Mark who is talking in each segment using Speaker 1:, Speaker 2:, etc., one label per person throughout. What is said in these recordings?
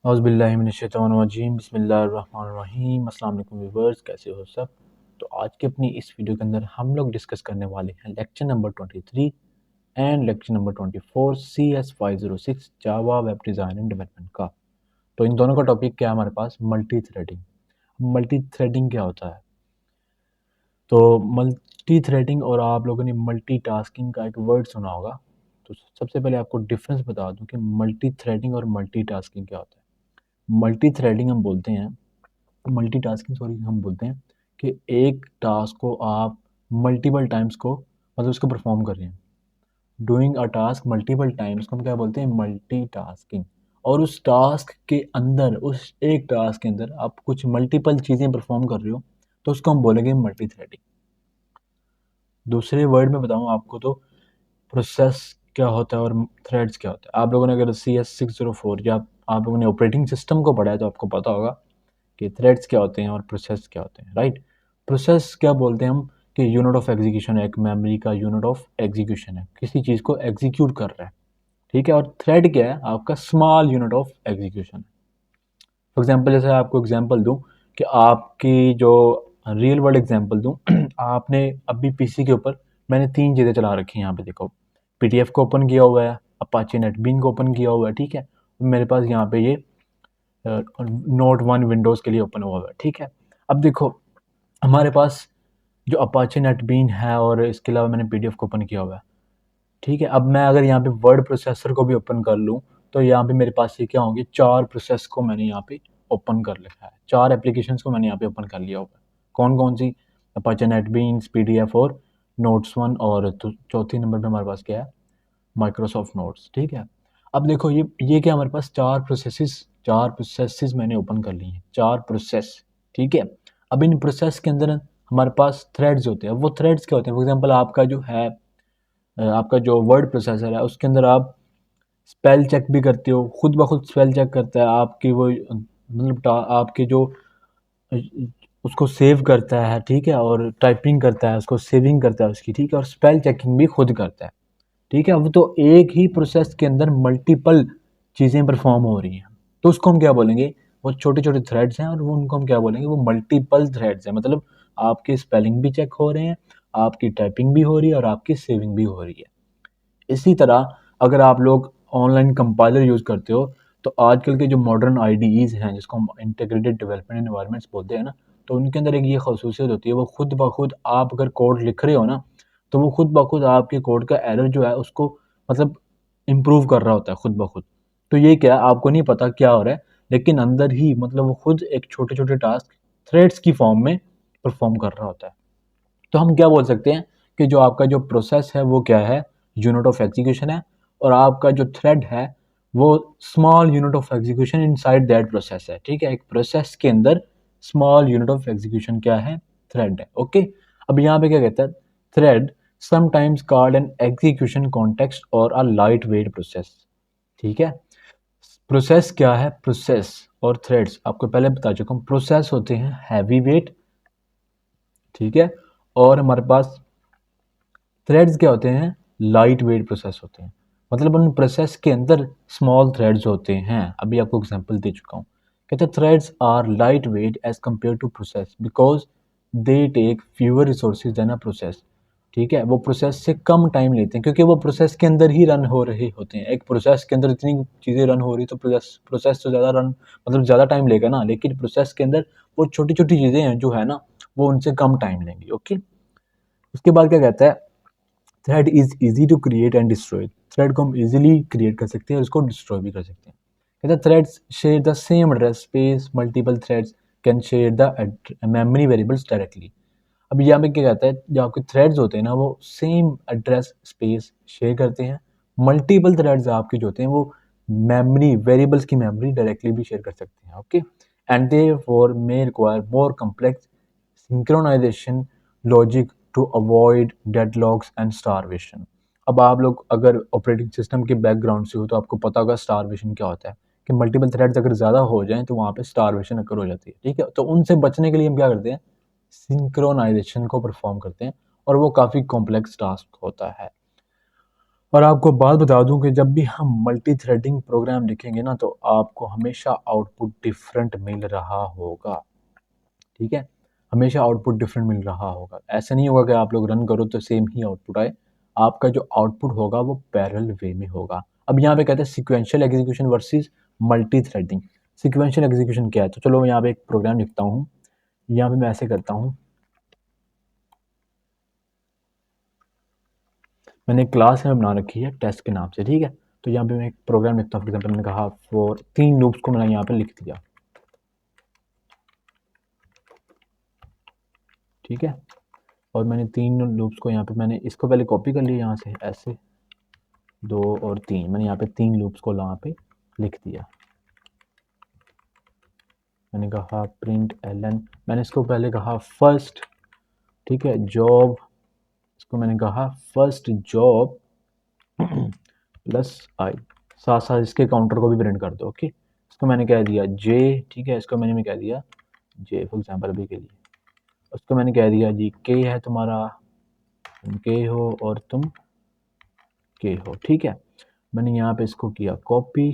Speaker 1: औज़ुबिल्लाहिमिनश्शैतानिर्रजीम बिस्मिल्लाहिर्रहमानिर्रहीम। अस्सलाम वालेकुम व्यूअर्स, कैसे हो सब। तो आज के अपनी इस वीडियो के अंदर हम लोग डिस्कस करने वाले हैं lecture number 23 and lecture number 24 CS506 Java web design and development का। तो इन दोनों का टॉपिक क्या है हमारे पास, मल्टी थ्रेडिंग। मल्टी थ्रेडिंग क्या होता है? तो मल्टी थ्रेडिंग और आप लोगों ने मल्टी टास्किंग का एक वर्ड सुना होगा। तो सबसे पहले आपको डिफरेंस बता दूं कि मल्टी थ्रेडिंग और मल्टी टास्किंग क्या होता है। मल्टी थ्रेडिंग हम बोलते हैं, मल्टीटास्किंग सॉरी हम बोलते हैं कि एक टास्क को आप मल्टीपल टाइम्स को मतलब उसको परफॉर्म कर रहे हैं। Doing a task multiple times को हम क्या बोलते हैं, मल्टीटास्किंग। और उस टास्क के अंदर, उस एक टास्क के अंदर आप कुछ मल्टीपल चीज़ें परफॉर्म कर रहे हो तो उसको हम बोलेंगे मल्टी थ्रेडिंग। दूसरे वर्ड में बताऊँ आपको तो प्रोसेस क्या होता है और थ्रेड्स क्या होता है। आप लोगों ने अगर CS604 या आप लोगों ने ऑपरेटिंग सिस्टम को पढ़ा है तो आपको पता होगा कि थ्रेड्स क्या होते हैं और प्रोसेस क्या होते हैं, राइट। प्रोसेस क्या बोलते हैं हम कि यूनिट ऑफ एग्जीक्यूशन है, एक मेमोरी का यूनिट ऑफ एग्जीक्यूशन है, किसी चीज़ को एग्जीक्यूट कर रहा है, ठीक है। और थ्रेड क्या है, आपका स्मॉल यूनिट ऑफ एग्जीक्यूशन है। फॉर एग्जांपल जैसे आपको एग्जांपल दूं कि आपकी जो रियल वर्ल्ड एग्जांपल दूं आपने अभी पीसी के ऊपर मैंने तीन चीज़ें चला रखी हैं। यहाँ पे देखो, पीडीएफ को ओपन किया हुआ है, अपाचे नेटबीन को ओपन किया हुआ है, ठीक है। मेरे पास यहाँ पे ये नोट 1 विंडोज़ के लिए ओपन हुआ हुआ है, ठीक है। अब देखो हमारे पास जो अपाचे नेटबीन है और इसके अलावा मैंने पीडीएफ को ओपन किया हुआ है, ठीक है। अब मैं अगर यहाँ पे वर्ड प्रोसेसर को भी ओपन कर लूँ तो यहाँ पे मेरे पास ये क्या होंगे, चार प्रोसेस को मैंने यहाँ पे ओपन कर लिखा है, चार एप्लीकेशंस को मैंने यहाँ पे ओपन कर लिया हुआ है। कौन कौन सी? अपाचे नेटबीन्स, पीडीएफ और नोट्स 1, और चौथी नंबर पे हमारे पास क्या है, माइक्रोसॉफ्ट नोट्स, ठीक है। अब देखो ये क्या, हमारे पास चार प्रोसेसेस मैंने ओपन कर ली हैं, चार प्रोसेस, ठीक है। अब इन प्रोसेस के अंदर हमारे पास थ्रेड्स होते हैं। वो थ्रेड्स क्या होते हैं? फॉर एग्जांपल आपका जो है आपका जो वर्ड प्रोसेसर है उसके अंदर आप स्पेल चेक भी करते हो, खुद ब खुद स्पेल चेक करता है आपकी वो मतलब आपके जो उसको सेव करता है, ठीक है, और टाइपिंग करता है, उसको सेविंग करता है उसकी, ठीक है, और स्पेल चेकिंग भी खुद करता है, ठीक है। अब तो एक ही प्रोसेस के अंदर मल्टीपल चीज़ें परफॉर्म हो रही हैं तो उसको हम क्या बोलेंगे, वो छोटे छोटे थ्रेड्स हैं और वो उनको हम क्या बोलेंगे, वो मल्टीपल थ्रेड्स हैं। मतलब आपके स्पेलिंग भी चेक हो रहे हैं, आपकी टाइपिंग भी हो रही है और आपकी सेविंग भी हो रही है। इसी तरह अगर आप लोग ऑनलाइन कंपाइलर यूज़ करते हो तो आजकल के जो मॉडर्न आईडीईज हैं जिसको हम इंटीग्रेटेड डेवलपमेंट एनवायरनमेंट्स बोलते हैं ना, तो उनके अंदर एक ये खसूसियत होती है, वो खुद ब खुद आप अगर कोड लिख रहे हो ना तो वो खुद ब खुद आपके कोड का एरर जो है उसको मतलब इम्प्रूव कर रहा होता है खुद ब खुद। तो ये क्या है, आपको नहीं पता क्या हो रहा है, लेकिन अंदर ही मतलब वो खुद एक छोटे छोटे टास्क थ्रेड्स की फॉर्म में परफॉर्म कर रहा होता है। तो हम क्या बोल सकते हैं कि जो आपका जो प्रोसेस है वो क्या है, यूनिट ऑफ एग्जीक्यूशन है, और आपका जो थ्रेड है वो small unit of execution inside that process है, ठीक है। एक प्रोसेस के अंदर स्मॉल यूनिट ऑफ एग्जीक्यूशन क्या है, थ्रेड है, ओके। अब यहाँ पे क्या कहता है, thread sometimes called an execution context और अ लाइट वेट प्रोसेस, ठीक है। प्रोसेस क्या है, प्रोसेस और थ्रेड्स आपको पहले बता चुका हूँ। प्रोसेस होते हैं हैवी वेट, ठीक है, और हमारे पास थ्रेड्स क्या होते हैं, लाइट वेट प्रोसेस होते हैं। मतलब उन प्रोसेस के अंदर स्मॉल थ्रेड्स होते हैं। अभी आपको एग्जांपल दे चुका हूँ। कहते हैं threads are light weight as compared to process because they take fewer resources than a process, ठीक है। वो प्रोसेस से कम टाइम लेते हैं क्योंकि वो प्रोसेस के अंदर ही रन हो रहे होते हैं। एक प्रोसेस के अंदर इतनी चीज़ें रन हो रही तो प्रोसेस तो ज़्यादा रन मतलब ज़्यादा टाइम लेगा ना, लेकिन प्रोसेस के अंदर वो छोटी छोटी चीज़ें हैं जो है ना, वो उनसे कम टाइम लेंगी, ओके। उसके बाद क्या कहता है, thread is easy to create and destroy. Thread को हम इजीली क्रिएट कर सकते हैं और उसको डिस्ट्रॉय भी कर सकते हैं। कहता है threads share the same address space, multiple threads can share the memory variables directly. अब यहाँ पे क्या कहता है, जो आपके थ्रेड्स होते हैं ना वो सेम एड्रेस स्पेस शेयर करते हैं। मल्टीपल थ्रेड्स आपके जो होते हैं वो मेमोरी वेरिएबल्स की मेमोरी डायरेक्टली भी शेयर कर सकते हैं, okay. And they for may require more complex synchronization logic to avoid deadlocks and starvation. अब आप लोग अगर ऑपरेटिंग सिस्टम के बैकग्राउंड से हो तो आपको पता होगा स्टारवेशन क्या होता है, कि मल्टीपल थ्रेड्स अगर ज़्यादा हो जाएं तो वहाँ पे स्टारवेशन अकर हो जाती है, ठीक है। तो उनसे बचने के लिए हम क्या करते हैं, सिंक्रोनाइजेशन को परफॉर्म करते हैं, और वो काफ़ी कॉम्प्लेक्स टास्क होता है। और आपको बात बता दूं कि जब भी हम मल्टी थ्रेडिंग प्रोग्राम लिखेंगे ना तो आपको हमेशा आउटपुट डिफरेंट मिल रहा होगा, ठीक है। हमेशा आउटपुट डिफरेंट मिल रहा होगा, ऐसा नहीं होगा कि आप लोग रन करो तो सेम ही आउटपुट आए। आपका जो आउटपुट होगा वो पैरेलल वे में होगा। अब यहाँ पे कहते हैं sequential execution versus multi threading. Sequential execution क्या है, तो चलो मैं यहाँ पे एक प्रोग्राम लिखता हूँ। यहाँ पे मैं ऐसे करता हूँ, मैंने क्लास में बना रखी है टेस्ट के नाम से, ठीक है। तो यहाँ पे मैं एक प्रोग्राम लिखता हूँ, फॉर एग्जाम्पल मैंने कहा फॉर 3 लूप्स को मैंने यहाँ पे लिख दिया, ठीक है। और मैंने 3 लूप्स को यहाँ पे मैंने इसको पहले कॉपी कर लिया, यहाँ से ऐसे 2 और 3, मैंने यहाँ पे 3 लूप्स को यहाँ पे लिख दिया। मैंने कहा प्रिंट एलन, मैंने इसको पहले कहा फर्स्ट, ठीक है, जॉब, इसको मैंने कहा फर्स्ट जॉब प्लस आई, साथ साथ इसके काउंटर को भी प्रिंट कर दो, ओके। इसको मैंने कह दिया जे, ठीक है, इसको मैंने कह दिया जे फॉर एग्जाम्पल अभी के लिए। उसको मैंने कह दिया जी के है तुम्हारा, तुम के हो और तुम के हो, ठीक है। मैंने यहाँ पे इसको किया कॉपी,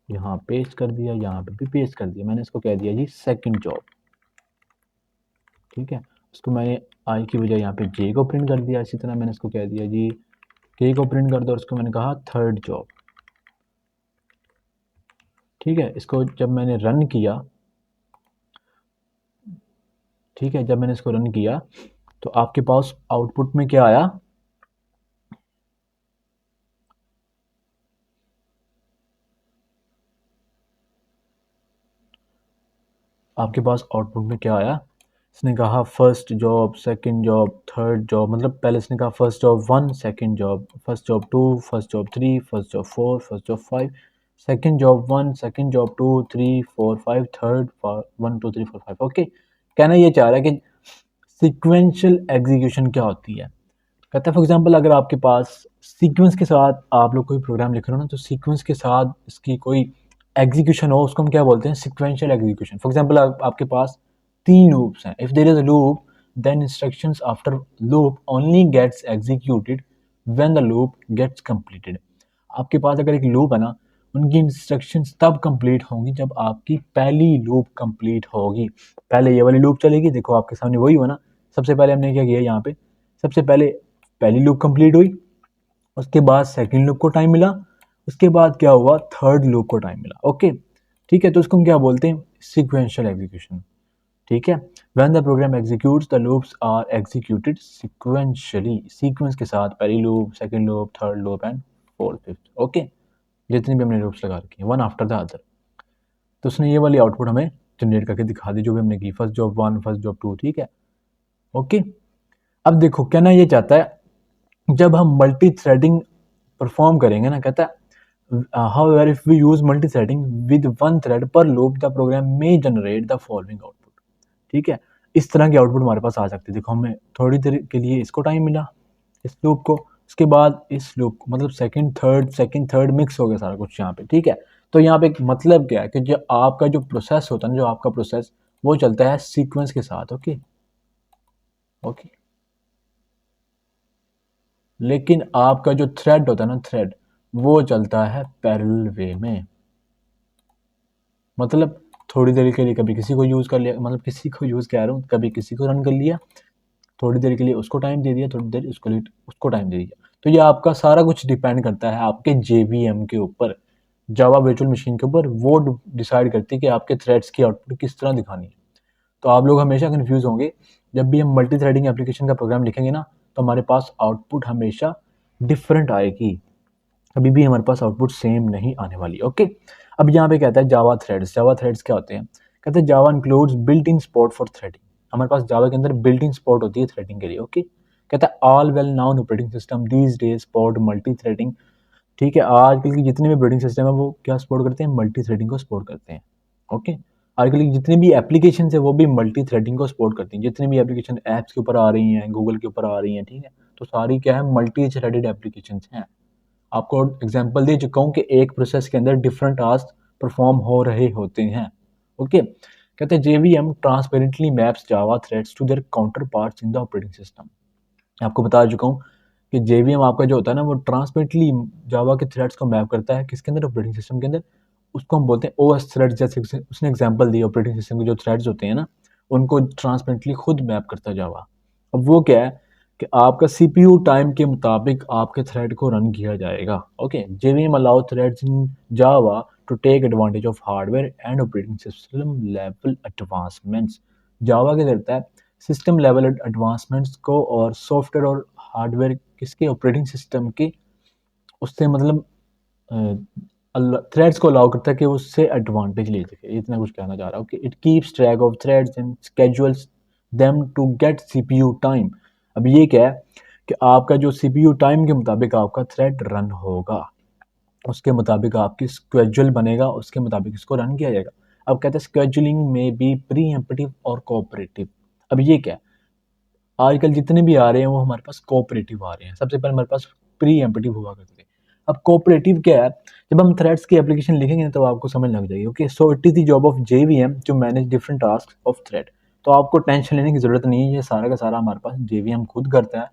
Speaker 1: यहाँ पेस्ट कर दिया, यहाँ पे भी पेस्ट कर दिया। मैंने इसको कह दिया जी सेकंड जॉब, ठीक है। उसको मैंने आई की बजाय यहाँ पे जे को प्रिंट कर दिया। इसी तरह मैंने इसको कह दिया जी के को प्रिंट कर दो, और उसको मैंने कहा थर्ड जॉब, ठीक है। इसको जब मैंने रन किया, ठीक है, जब मैंने इसको रन किया तो आपके पास आउटपुट में क्या आया, आपके पास आउटपुट में क्या आया, इसने कहा first job, second job, third job, मतलब पहले इसने कहा first job 1, second job, first job 2, first job 3, first job 4, first job 5, second job 1, second job 2, 3, 4, 5, third 1 2 3 4 5, okay. कहना ये चाह रहा है कि सीक्वेंशियल एग्जीक्यूशन क्या होती है। कहता है फॉर एग्जांपल अगर आपके पास सीक्वेंस के साथ आप लोग कोई प्रोग्राम लिख रहे हो ना, तो सीक्वेंस के साथ इसकी कोई एग्जीक्यूशन हो, उसको हम क्या बोलते हैं, सीक्वेंशियल एग्जीक्यूशन। फॉर एग्जांपल आपके पास 3 लूप्स हैं, if there is a loop then instructions after loop only gets executed when the loop gets completed. आपके पास अगर एक लूप है ना, उनकी इंस्ट्रक्शंस तब कंप्लीट होंगी जब आपकी पहली लूप कंप्लीट होगी। पहले ये वाली लूप चलेगी, देखो आपके सामने वही हुआ ना। सबसे पहले हमने क्या किया यहाँ पे, सबसे पहले पहली लूप कंप्लीट हुई, उसके बाद सेकंड लूप को टाइम मिला, उसके बाद क्या हुआ, थर्ड लूप को टाइम मिला, ओके। ठीक है, तो इसको हम क्या बोलते हैं, सीक्वेंशियल एग्जीक्यूशन, ठीक है। When the program executes the loops are executed sequentially, sequence के साथ, पहली loop, second loop, third loop and fourth fifth, okay. जितनी भी हमने लूप्स लगा रखी हैं, वन आफ्टर द अदर। तो उसने ये वाली आउटपुट हमें जनरेट करके दिखा दी जो भी हमने की, फर्स्ट जॉब 1, फर्स्ट जॉब 2, ठीक है, ओके। अब देखो कहना ये चाहता है जब हम मल्टी थ्रेडिंग परफॉर्म करेंगे ना, कहता है however if we use multi threading with one thread per loop the program may generate the following output, ठीक है। इस तरह की आउटपुट हमारे पास आ सकती है। देखो हमें थोड़ी देर के लिए इसको टाइम मिला, इस लूप को, उसके बाद इस लूप को, मतलब सेकंड थर्ड मिक्स हो गया सारा कुछ यहाँ पे, ठीक है। तो यहाँ पे एक मतलब क्या है कि जो आपका जो प्रोसेस होता है ना, जो आपका प्रोसेस वो चलता है सीक्वेंस के साथ, ओके ओके। लेकिन आपका जो थ्रेड होता है ना, थ्रेड वो चलता है पैरेलल वे में। मतलब थोड़ी देर के लिए कभी किसी को यूज़ कर लिया, मतलब किसी को यूज़ कह रहा हूँ, कभी किसी को रन कर लिया, थोड़ी देर के लिए उसको टाइम दे दिया, थोड़ी देर उसको टाइम दे दिया। तो ये आपका सारा कुछ डिपेंड करता है आपके जेवीएम के ऊपर, जावा वर्चुअल मशीन के ऊपर। वो डिसाइड करती है कि आपके थ्रेड्स की आउटपुट किस तरह दिखानी है। तो आप लोग हमेशा कंफ्यूज होंगे जब भी हम मल्टी थ्रेडिंग एप्लीकेशन का प्रोग्राम लिखेंगे ना, तो हमारे पास आउटपुट हमेशा डिफरेंट आएगी, कभी भी हमारे पास आउटपुट सेम नहीं आने वाली, ओके। अब यहाँ पे कहता है जावा थ्रेड्स। जावा थ्रेड्स क्या होते हैं, कहते हैं Java includes built in support for threading. हमारे पास जावा के अंदर बिल्ट इन सपोर्ट होती है थ्रेडिंग के लिए, ओके। कहता है all well known operating system these days support multi threading, ठीक है। आजकल की जितने भी ऑपरेटिंग सिस्टम है वो क्या सपोर्ट करते हैं, मल्टी थ्रेडिंग को सपोर्ट करते हैं, ओके। आजकल की जितनी भी एप्लीकेशन है वो भी मल्टी थ्रेडिंग को सपोर्ट करती हैं। जितनी भी एप्लीकेशन ऐप्स के ऊपर आ रही हैं, गूगल के ऊपर आ रही हैं, ठीक है, तो सारी क्या है, मल्टी थ्रेडेड एप्लीकेशन हैं। आपको एग्जांपल दे चुका हूँ कि एक प्रोसेस के अंदर डिफरेंट टास्क परफॉर्म हो रहे होते हैं, ओके। कहते हैं JVM transparently maps Java threads to their counterparts in the operating system. आपको बता चुका हूँ कि JVM आपका जो होता है ना वो ट्रांसमिटली जावा के थ्रेड्स को मैप करता है किसके अंदर, ऑपरेटिंग सिस्टम के अंदर। उसको हम बोलते हैं OS थ्रेड, जैसे उसने एग्जांपल दी ऑपरेटिंग सिस्टम के जो थ्रेड्स होते हैं ना उनको ट्रांसमिटली खुद मैप करता है जावा। अब वो क्या है कि आपका CPU टाइम के मुताबिक आपके थ्रेड को रन किया जाएगा। Okay, JVM allow threads in Java to take advantage of hardware and operating system level advancements. Java क्या करता है, सिस्टम लेवल एडवांसमेंट्स को और सॉफ्टवेयर और हार्डवेयर किसके, ऑपरेटिंग सिस्टम के, उससे मतलब थ्रेड्स को अलाउ करता है कि उससे एडवांटेज ले सके। इतना कुछ कहना चाह रहा हूँ कि it keeps track of threads and schedules them to get CPU time. अब ये क्या है कि आपका जो CPU टाइम के मुताबिक आपका थ्रेड रन होगा, उसके मुताबिक आपकी स्केड्यूल बनेगा, उसके मुताबिक इसको रन किया जाएगा। अब कहते हैं स्केड्यूलिंग में भी प्री एम्पटिव और कोऑपरेटिव। अब ये क्या है, आजकल जितने भी आ रहे हैं वो हमारे पास कोऑपरेटिव आ रहे हैं। सबसे पहले हमारे पास प्री एम्पटिव हुआ करते थे। अब कोऑपरेटिव क्या है, जब हम थ्रेड्स की एप्लीकेशन लिखेंगे तो आपको समझ लग जाएगी। Okay, so it is the job of JVM to manage different task of thread. तो आपको टेंशन लेने की जरूरत नहीं है, ये सारा का सारा हमारे पास JVM खुद करता है,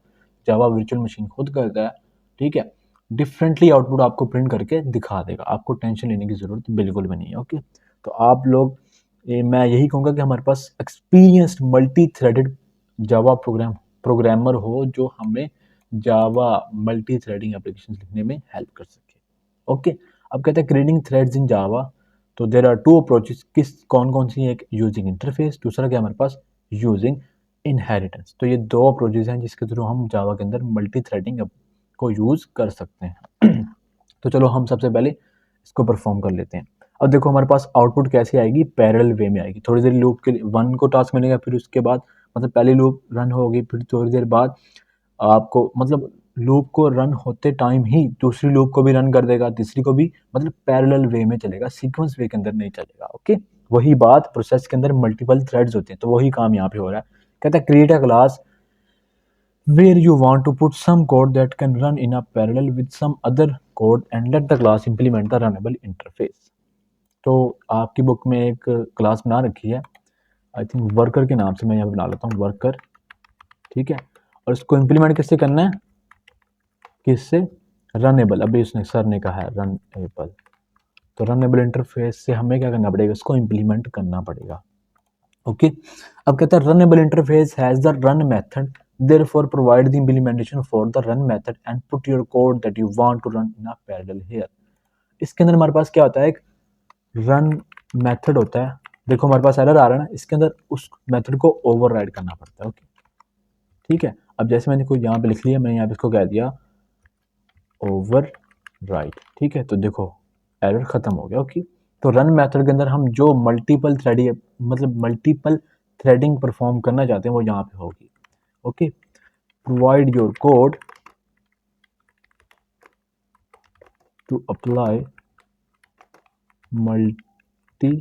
Speaker 1: जावा वर्चुअल मशीन खुद करता है। ठीक है, डिफरेंटली आउटपुट आपको प्रिंट करके दिखा देगा, आपको टेंशन लेने की जरूरत बिल्कुल भी नहीं है। ओके, तो आप लोग मैं यही कहूँगा कि हमारे पास एक्सपीरियंस्ड मल्टी थ्रेडेड जावा प्रोग्रामर हो जो हमें जावा मल्टी थ्रेडिंग एप्लीकेशन लिखने में हेल्प कर सके। ओके, अब कहते हैं क्रिएटिंग थ्रेड्स इन जावा। तो देर आर टू अप्रोचेस, किस कौन कौन सी, एक यूजिंग इंटरफेस, दूसरा क्या हमारे पास यूजिंग इनहेरिटेंस। तो ये दो अप्रोचेस हैं जिसके थ्रू हम जावा के अंदर मल्टी थ्रेडिंग को यूज कर सकते हैं। तो चलो हम सबसे पहले इसको परफॉर्म कर लेते हैं। अब देखो हमारे पास आउटपुट कैसे आएगी, पैरेलल वे में आएगी। थोड़ी देर लूप के लिए वन को टास्क मिलेगा, फिर उसके बाद मतलब पहली लूप रन होगी, फिर थोड़ी देर बाद आपको मतलब लूप को रन होते टाइम ही दूसरी लूप को भी रन कर देगा, तीसरी को भी, मतलब पैरेलल वे में चलेगा, सीक्वेंस वे के अंदर नहीं चलेगा। ओके, वही बात प्रोसेस के अंदर मल्टीपल थ्रेड्स होते हैं, तो वही काम यहाँ पे हो रहा है। कहता है create a class where you want to put some code that can run in a parallel with some other code and let the class implement the runnable interface। तो आपकी बुक में एक क्लास बना रखी है, आई थिंक वर्कर के नाम से, मैं यहाँ बना लेता हूँ वर्कर। ठीक है, और इसको इम्प्लीमेंट किससे करना है, किससे, रनेबल। अभी उसने सर ने कहा है रनेबल, तो रनेबल इंटरफेस से हमें क्या करना पड़ेगा, इसको इम्प्लीमेंट करना पड़ेगा। ओके, अब कहता है runnable interface has the run method, therefore provide the implementation for the run method and put your code that you want to run in a parallel here। इसके अंदर हमारे पास क्या होता है, एक रन मेथड होता है। देखो हमारे पास एरर आ रहा है ना, इसके अंदर उस मेथड को ओवरराइड करना पड़ता है। ओके, ठीक है, अब जैसे मैंने कोई यहाँ पे लिख लिया, मैंने यहाँ पे इसको कह दिया ओवरराइड। ठीक है, तो देखो एरर खत्म हो गया। ओके, तो रन मेथड के अंदर हम जो मल्टीपल थ्रेडिंग मतलब मल्टीपल थ्रेडिंग परफॉर्म करना चाहते हैं वो यहाँ पे होगी। Okay, provide your code to apply multiple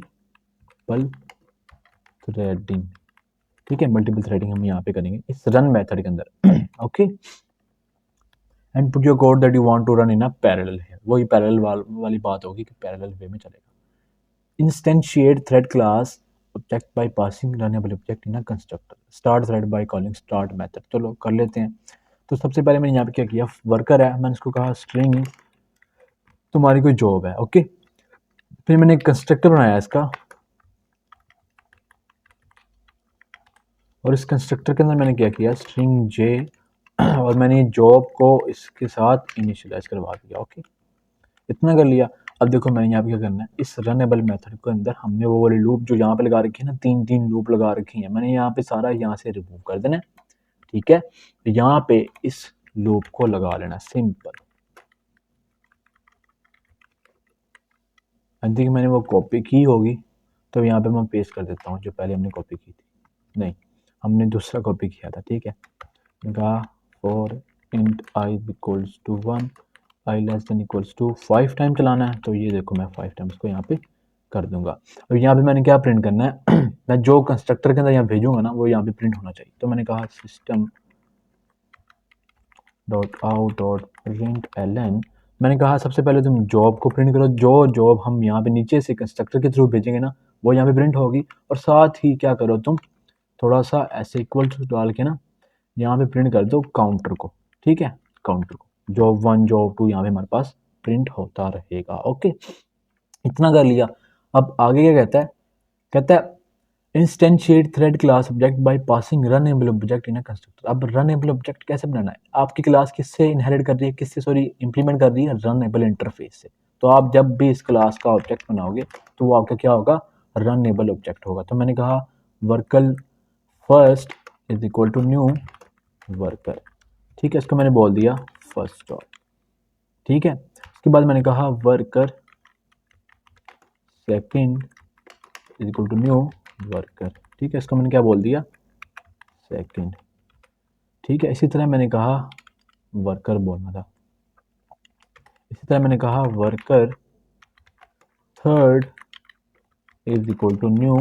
Speaker 1: threading. ठीक है, मल्टीपल थ्रेडिंग हम यहाँ पे करेंगे इस रन मेथड के अंदर। Okay, and put your code that you want to run in a parallel है, वही पैरेलल वाली बात होगी कि पैरेलल वे में चलेगा। Instantiate thread class object by passing runnable object in a constructor, start thread by calling start method. चलो कर लेते हैं। तो सबसे पहले मैंने यहाँ पे क्या किया, वर्कर है, मैंने इसको कहा स्ट्रिंग तुम्हारी कोई जॉब है। ओके, फिर मैंने एक कंस्ट्रक्टर बनाया इसका, और इस कंस्ट्रक्टर के अंदर मैंने क्या किया, स्ट्रिंग जे, और मैंने जॉब को इसके साथ इनिशियलाइज करवा दिया। ओके, इतना कर लिया। अब देखो मैंने यहाँ पे क्या करना है, इस रनेबल मेथड के अंदर हमने वो वाली लूप जो यहाँ पे लगा रखी है ना, तीन तीन लूप लगा रखी है, मैंने यहाँ पे सारा यहाँ से रिमूव कर देना है। ठीक है, तो यहाँ पे इस लूप को लगा लेना, सिंपल। आई थिंक मैंने वो कॉपी की होगी, तो यहाँ पे मैं पेस्ट कर देता हूँ जो पहले हमने कॉपी की थी। नहीं, हमने दूसरा कॉपी किया था। ठीक है, for int i equals to 1, i less than equals to 5 time चलाना है, तो ये देखो मैं 5 टाइम इसको यहाँ पे कर दूंगा। और यहाँ पे मैंने क्या प्रिंट करना है, मैं जो कंस्ट्रक्टर के अंदर यहाँ भेजूंगा ना वो यहाँ पे प्रिंट होना चाहिए। तो मैंने कहा system dot out dot print ln, मैंने कहा सबसे पहले तुम जॉब को प्रिंट करो, जो जॉब हम यहाँ पे नीचे से कंस्ट्रक्टर के थ्रू भेजेंगे ना वो यहाँ पे प्रिंट होगी। और साथ ही क्या करो तुम, थोड़ा सा ऐसे इक्वल टू डाल के ना यहाँ पे प्रिंट कर दो काउंटर को। ठीक है, काउंटर को, जॉब 1 जॉब 2 यहाँ पे हमारे पास प्रिंट होता रहेगा। ओके, इतना कर लिया। अब आगे क्या कहता है instantiate thread class object by passing runnable object in a constructor. अब रनेबल ऑब्जेक्ट कैसे बनाना है? आपकी क्लास किससे इनहेरिट कर रही है, किससे सॉरी इंप्लीमेंट कर रही है? रनेबल इंटरफेस से। तो आप जब भी इस क्लास का ऑब्जेक्ट बनाओगे तो वो आपका क्या होगा? रनेबल ऑब्जेक्ट होगा। तो मैंने कहा worker first is equal to new worker, ठीक है, इसको मैंने बोल दिया फर्स्ट जॉब, ठीक है। उसके बाद मैंने कहा worker second is equal to new worker, ठीक है, इसको मैंने क्या बोल दिया? सेकंड, ठीक है। इसी तरह मैंने कहा वर्कर बोलना था, इसी तरह मैंने कहा worker third is equal to new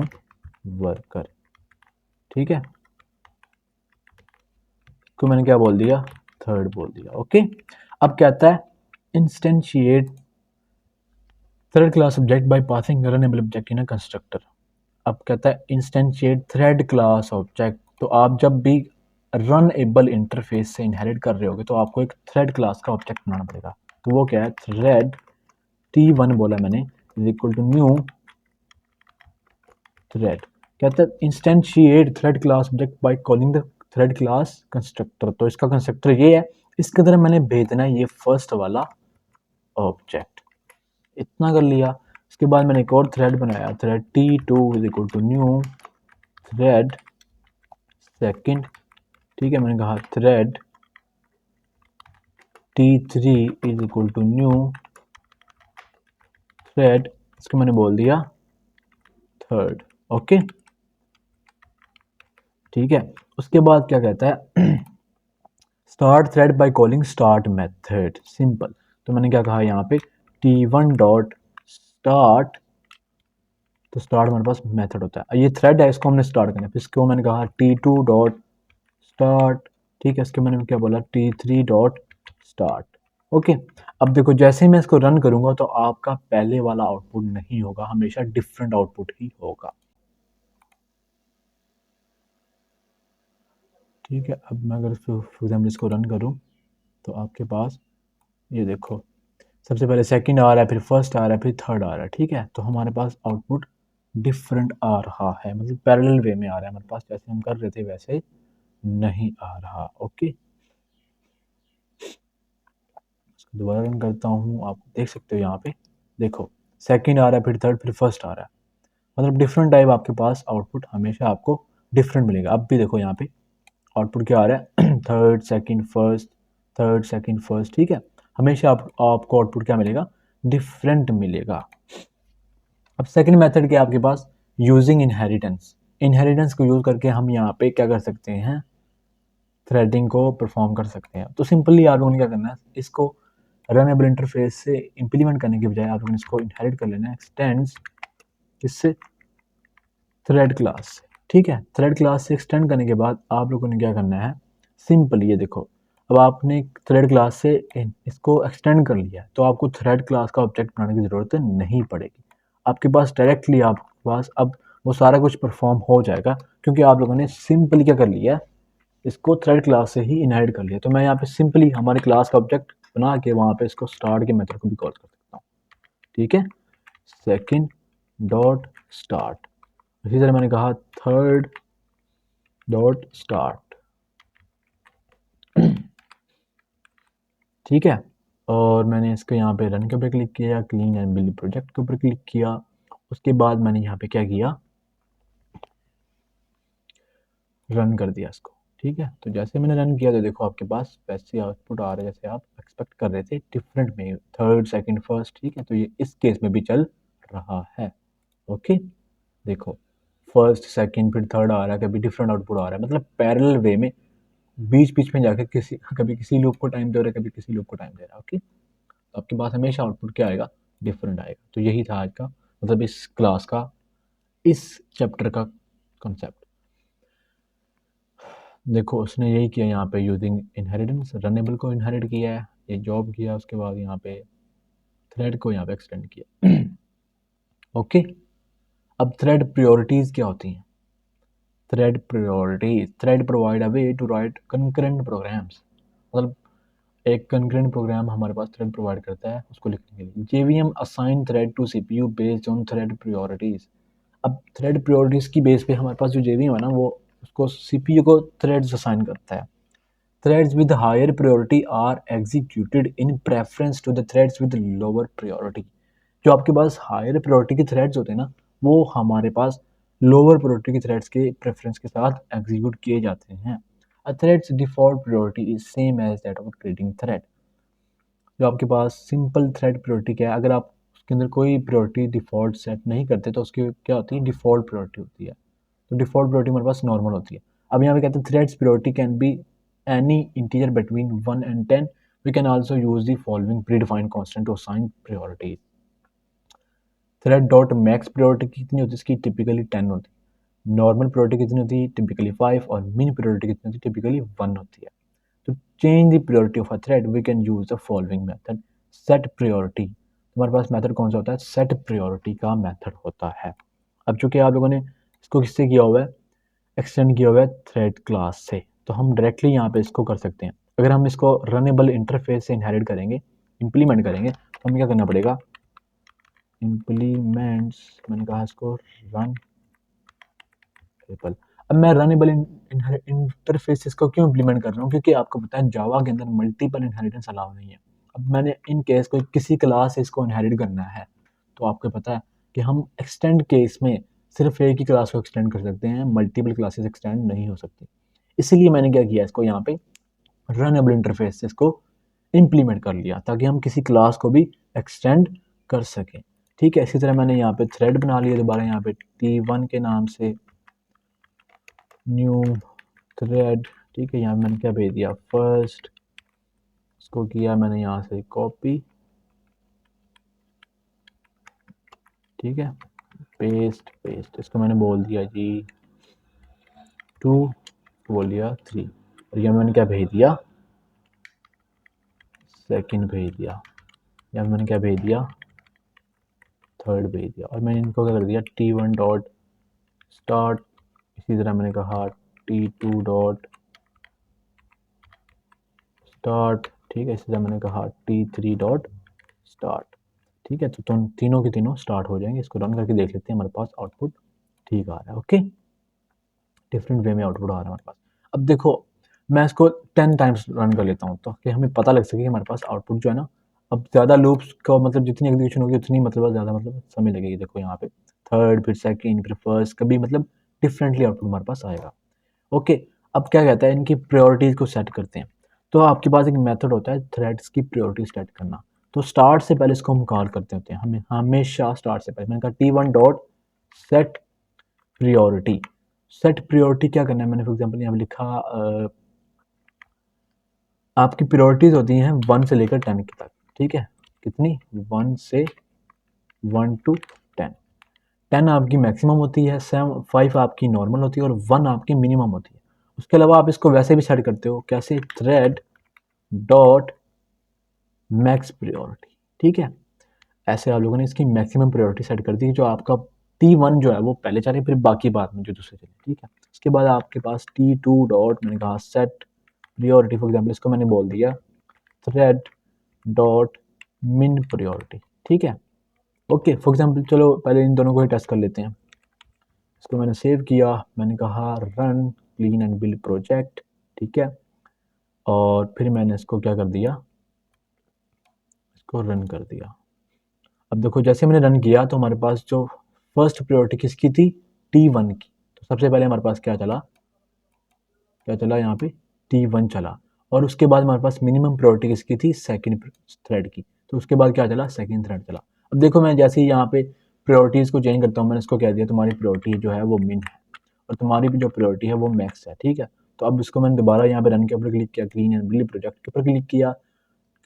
Speaker 1: worker, ठीक है, इसको मैंने क्या बोल दिया? थर्ड बोल दिया। ओके, अब कहता है instantiate thread class object by passing runnable object in a constructor. अब कहता है इंस्टेंशिएट थ्रेड क्लास ऑब्जेक्ट। तो आप जब भी रनएबल इंटरफेस से इनहेरिट कर रहे होगे तो आपको एक थ्रेड क्लास का ऑब्जेक्ट बनाना पड़ेगा। तो वो क्या है? थ्रेड T1 बोला मैंने is equal to new thread. कहता है instantiate thread class object by calling the thread class constructor. तो इसका कंस्ट्रक्टर ये है, इसके अंदर मैंने भेजना है ये फर्स्ट वाला ऑब्जेक्ट। इतना कर लिया। इसके बाद मैंने एक और थ्रेड बनाया, thread T2 is equal to new thread second, ठीक है, मैंने कहा thread T3 is equal to new thread, इसको मैंने बोल दिया थर्ड। ओके, ठीक है। उसके बाद क्या कहता है start thread by calling start method, simple. तो मैंने क्या कहा यहाँ पे T1 डॉट स्टार्ट, तो स्टार्ट हमारे पास मेथड होता है, ये थ्रेड है, इसको हमने स्टार्ट करना है। फिर इसको मैंने कहा T2 डॉट स्टार्ट, ठीक है, इसके मैंने क्या बोला T3 डॉट स्टार्ट। ओके, अब देखो जैसे ही मैं इसको रन करूंगा तो आपका पहले वाला आउटपुट नहीं होगा, हमेशा डिफरेंट आउटपुट ही होगा, ठीक है। अब मैं अगर फॉर एग्जाम्पल इसको रन करूं तो आपके पास ये देखो सबसे पहले सेकंड आ रहा है, फिर फर्स्ट आ रहा है, फिर थर्ड आ रहा है, ठीक है। तो हमारे पास आउटपुट डिफरेंट आ रहा है, मतलब पैरेलल वे में आ रहा है हमारे पास, जैसे हम कर रहे थे वैसे नहीं आ रहा। ओके, दोबारा रन करता हूँ, आप देख सकते हो यहाँ पे देखो सेकंड आ रहा है, फिर थर्ड, फिर फर्स्ट आ रहा है, मतलब डिफरेंट टाइप आपके पास आउटपुट हमेशा आपको डिफरेंट मिलेगा। अब भी देखो यहाँ पे आउटपुट क्या आ रहा है third second first, third second first, ठीक है, हमेशा आपको आउटपुट क्या मिलेगा? डिफरेंट मिलेगा। अब सेकंड मेथड क्या है आपके पास? Using inheritance. इनहेरिटेंस को यूज करके हम यहाँ पे क्या कर सकते हैं? थ्रेडिंग को परफॉर्म कर सकते हैं। तो सिंपली आप लोगों ने क्या करना है, इसको रनेबल इंटरफेस से इंप्लीमेंट करने के बजाय आप लोगों ने इसको इनहेरिट कर लेना है एक्सटेंड्स किससे? थ्रेड क्लास से, ठीक है। थ्रेड क्लास से एक्सटेंड करने के बाद आप लोगों ने क्या करना है? सिंपल ये देखो, अब आपने थ्रेड क्लास से इसको एक्सटेंड कर लिया तो आपको थ्रेड क्लास का ऑब्जेक्ट बनाने की ज़रूरत नहीं पड़ेगी। आपके पास डायरेक्टली आपके पास अब वो सारा कुछ परफॉर्म हो जाएगा, क्योंकि आप लोगों ने सिंपली क्या कर लिया, इसको थ्रेड क्लास से ही इनहेरिट कर लिया। तो मैं यहाँ पे सिंपली हमारे क्लास का ऑब्जेक्ट बना के वहाँ पे इसको स्टार्ट के मेथड को भी कॉल कर सकता हूँ, ठीक है, सेकंड डॉट स्टार्ट। इसी तरह मैंने कहा थर्ड डॉट स्टार्ट, ठीक है। और मैंने इसको यहाँ पे रन के ऊपर क्लिक किया, क्लीन एंड बिल्ड प्रोजेक्ट के ऊपर क्लिक किया। उसके बाद मैंने यहाँ पे क्या किया, रन कर दिया इसको, ठीक है। तो जैसे मैंने रन किया तो देखो आपके पास वैसे आउटपुट आ रहा है जैसे आप एक्सपेक्ट कर रहे थे, डिफरेंट में थर्ड सेकंड फर्स्ट, ठीक है। तो ये इस केस में भी चल रहा है। ओके, देखो फर्स्ट सेकंड फिर थर्ड आ रहा है, कभी डिफरेंट आउटपुट आ रहा है, मतलब पैरेलल वे में बीच बीच में जाके किसी कभी किसी लूप को टाइम दे रहा है, कभी किसी लूप को टाइम दे रहा है। ओके, तो आपके पास हमेशा आउटपुट क्या आएगा? डिफरेंट आएगा। तो यही था आज का मतलब इस क्लास का, इस चैप्टर का कॉन्सेप्ट। देखो उसने यही किया यहाँ पे, यूजिंग इनहेरिटेंस रनेबल को इनहेरिट किया है, ये जॉब किया, उसके बाद यहाँ पे थ्रेड को यहाँ पे एक्सटेंड किया। ओके, अब थ्रेड प्रायोरिटीज क्या होती हैं? Thread priorities, thread provide a way to write concurrent programs, मतलब एक कंकरेंट प्रोग्राम हमारे पास थ्रेड प्रोवाइड करता है उसको लिखने के लिए। JVM assign thread to CPU based on thread priorities. अब थ्रेड प्रायोरिटीज की बेस पे हमारे पास जो जेवीएम है ना वो उसको सीपीयू को थ्रेड्स असाइन करता है। Threads with higher priority are executed in preference to the threads with lower priority. जो आपके पास हायर प्रायोरिटी के थ्रेड्स होते हैं ना वो हमारे पास लोअर प्रायोरिटी के थ्रेड्स के प्रेफरेंस के साथ एग्जीक्यूट किए जाते हैं। A thread's default priority is same as that of a creating thread। जो आपके पास सिंपल थ्रेड प्रायोरिटी क्या है, अगर आप उसके अंदर कोई प्रायोरिटी डिफ़ॉल्ट सेट नहीं करते तो उसकी क्या होती है, डिफ़ॉल्ट प्रायोरिटी होती है। तो डिफ़ॉल्ट प्रायोरिटी हमारे पास नॉर्मल होती है। अब यहाँ पे कहते हैं threads priority can be any integer between 1 and 10। We can also use the following predefined constant to assign priority. Thread dot max priority कितनी होती है इसकी, टिपिकली 10 होती है। नॉर्मल प्रायोरिटी कितनी होती है, टिपिकली 5। और मिन प्रायोरिटी कितनी होती है, टिपिकली 1 होती है। To change the priority of a thread, we can use the following method: set priority। हमारे पास मेथड कौन सा होता है, set priority का मेथड होता है। अब चूंकि आप लोगों ने इसको किससे किया हुआ है, एक्सटेंड किया हुआ है थ्रेड क्लास से, तो हम डायरेक्टली यहाँ पे इसको कर सकते हैं। अगर हम इसको रनेबल इंटरफेस से इनहेरिट करेंगे, इम्प्लीमेंट करेंगे, तो हमें क्या करना पड़ेगा, इम्प्लीमेंट्स, मैंने कहा इसको रन एबल। अब मैं रनेबल इंटरफेसेस को क्यों इम्प्लीमेंट कर रहा हूँ, क्योंकि आपको पता है जावा के अंदर मल्टीपल इनहेरिटेंस अलाउ नहीं है। अब मैंने इन केस कोई किसी क्लास से इसको इनहेरिट करना है तो आपको पता है कि हम एक्सटेंड केस में सिर्फ एक ही क्लास को एक्सटेंड कर सकते हैं, मल्टीपल क्लासेस एक्सटेंड नहीं हो सकती। इसीलिए मैंने क्या किया, इसको यहाँ पे रनेबल इंटरफेस से इसको इम्प्लीमेंट कर लिया ताकि हम किसी क्लास को भी एक्सटेंड कर सकें। ठीक है, इसी तरह मैंने यहाँ पे थ्रेड बना लिया दोबारा, यहाँ पे T1 के नाम से न्यू थ्रेड। ठीक है, यहाँ मैंने क्या भेज दिया, फर्स्ट, इसको किया मैंने यहाँ से कॉपी, ठीक है, पेस्ट पेस्ट, इसको मैंने बोल दिया जी 2, बोल दिया 3, और यहाँ मैंने क्या भेज दिया, सेकंड भेज दिया, यहाँ मैंने क्या भेज दिया, थर्ड भेज दिया, और मैंने इनको क्या कर दिया, T1 डॉट स्टार्ट। इसी तरह मैंने कहा T2 डॉट स्टार्ट। ठीक है, इसी तरह मैंने कहा T3 डॉट स्टार्ट। ठीक है, तो तीनों के तीनों स्टार्ट हो जाएंगे। इसको रन करके देख लेते हैं, हमारे पास आउटपुट ठीक आ रहा है। ओके, डिफरेंट वे में आउटपुट आ रहा है हमारे पास। अब देखो मैं इसको 10 टाइम्स रन कर लेता हूँ तो कि हमें पता लग सके कि हमारे पास आउटपुट जो है ना, अब ज़्यादा लूप्स का मतलब जितनी एग्जीक्यूशन होगी उतनी मतलब ज़्यादा मतलब समय लगेगी। देखो यहाँ पे थर्ड, फिर सेकंड, फिर फर्स्ट, कभी मतलब डिफरेंटली आउटपुट हमारे पास आएगा। ओके, अब क्या कहता है, इनकी प्रायोरिटीज़ को सेट करते हैं। तो आपके पास एक मेथड होता है थ्रेड्स की प्रायोरिटी सेट करना। तो स्टार्ट से पहले इसको हम कॉल करते होते हैं, हमें हमेशा स्टार्ट से पहले मैंने कहा T1 dot set priority. Set priority क्या करना है, मैंने फॉर एग्जांपल यहाँ पे लिखा आपकी प्रायोरिटीज होती हैं 1 से लेकर 10 तक। ठीक है, कितनी, 1 से 1 to 10। 10 आपकी मैक्सिमम होती है, 5 आपकी नॉर्मल होती है और 1 आपकी मिनिमम होती है। उसके अलावा आप इसको वैसे भी सेट करते हो, कैसे, थ्रेड डॉट मैक्स प्रायोरिटी। ठीक है, ऐसे आप लोगों ने इसकी मैक्सिमम प्रायोरिटी सेट कर दी, जो आपका T1 जो है वो पहले चले, फिर बाकी बाद में जो दूसरे चले। ठीक है, उसके बाद आपके पास T2 डॉट, मैंने कहा सेट प्रायोरिटी, फॉर एग्जाम्पल इसको मैंने बोल दिया थ्रेड डॉट मिन प्रायोरिटी। ठीक है, ओके, फॉर एग्जाम्पल चलो पहले इन दोनों को ही टेस्ट कर लेते हैं। इसको मैंने सेव किया, मैंने कहा run clean and build project. ठीक है, और फिर मैंने इसको क्या कर दिया, इसको रन कर दिया। अब देखो जैसे मैंने रन किया तो हमारे पास जो फर्स्ट प्रायोरिटी किसकी थी, T1 की। तो सबसे पहले हमारे पास क्या चला, क्या चला यहाँ पे, T1 चला। और उसके बाद हमारे पास मिनिमम प्रायोरिटी किसकी थी, सेकंड थ्रेड की। तो उसके बाद क्या चला, सेकंड थ्रेड चला। अब देखो मैं जैसे ही यहाँ पे प्रायोरिटीज़ को चेंज करता हूँ, मैंने इसको कह दिया तुम्हारी प्रायोरिटी जो है वो मिन है और तुम्हारी भी जो प्रायोरिटी है वो मैक्स है। ठीक है, तो अब इसको मैंने दोबारा यहाँ पे रन के ऊपर क्लिक किया, क्लीन एंड बिल्ड प्रोजेक्ट के ऊपर क्लिक किया,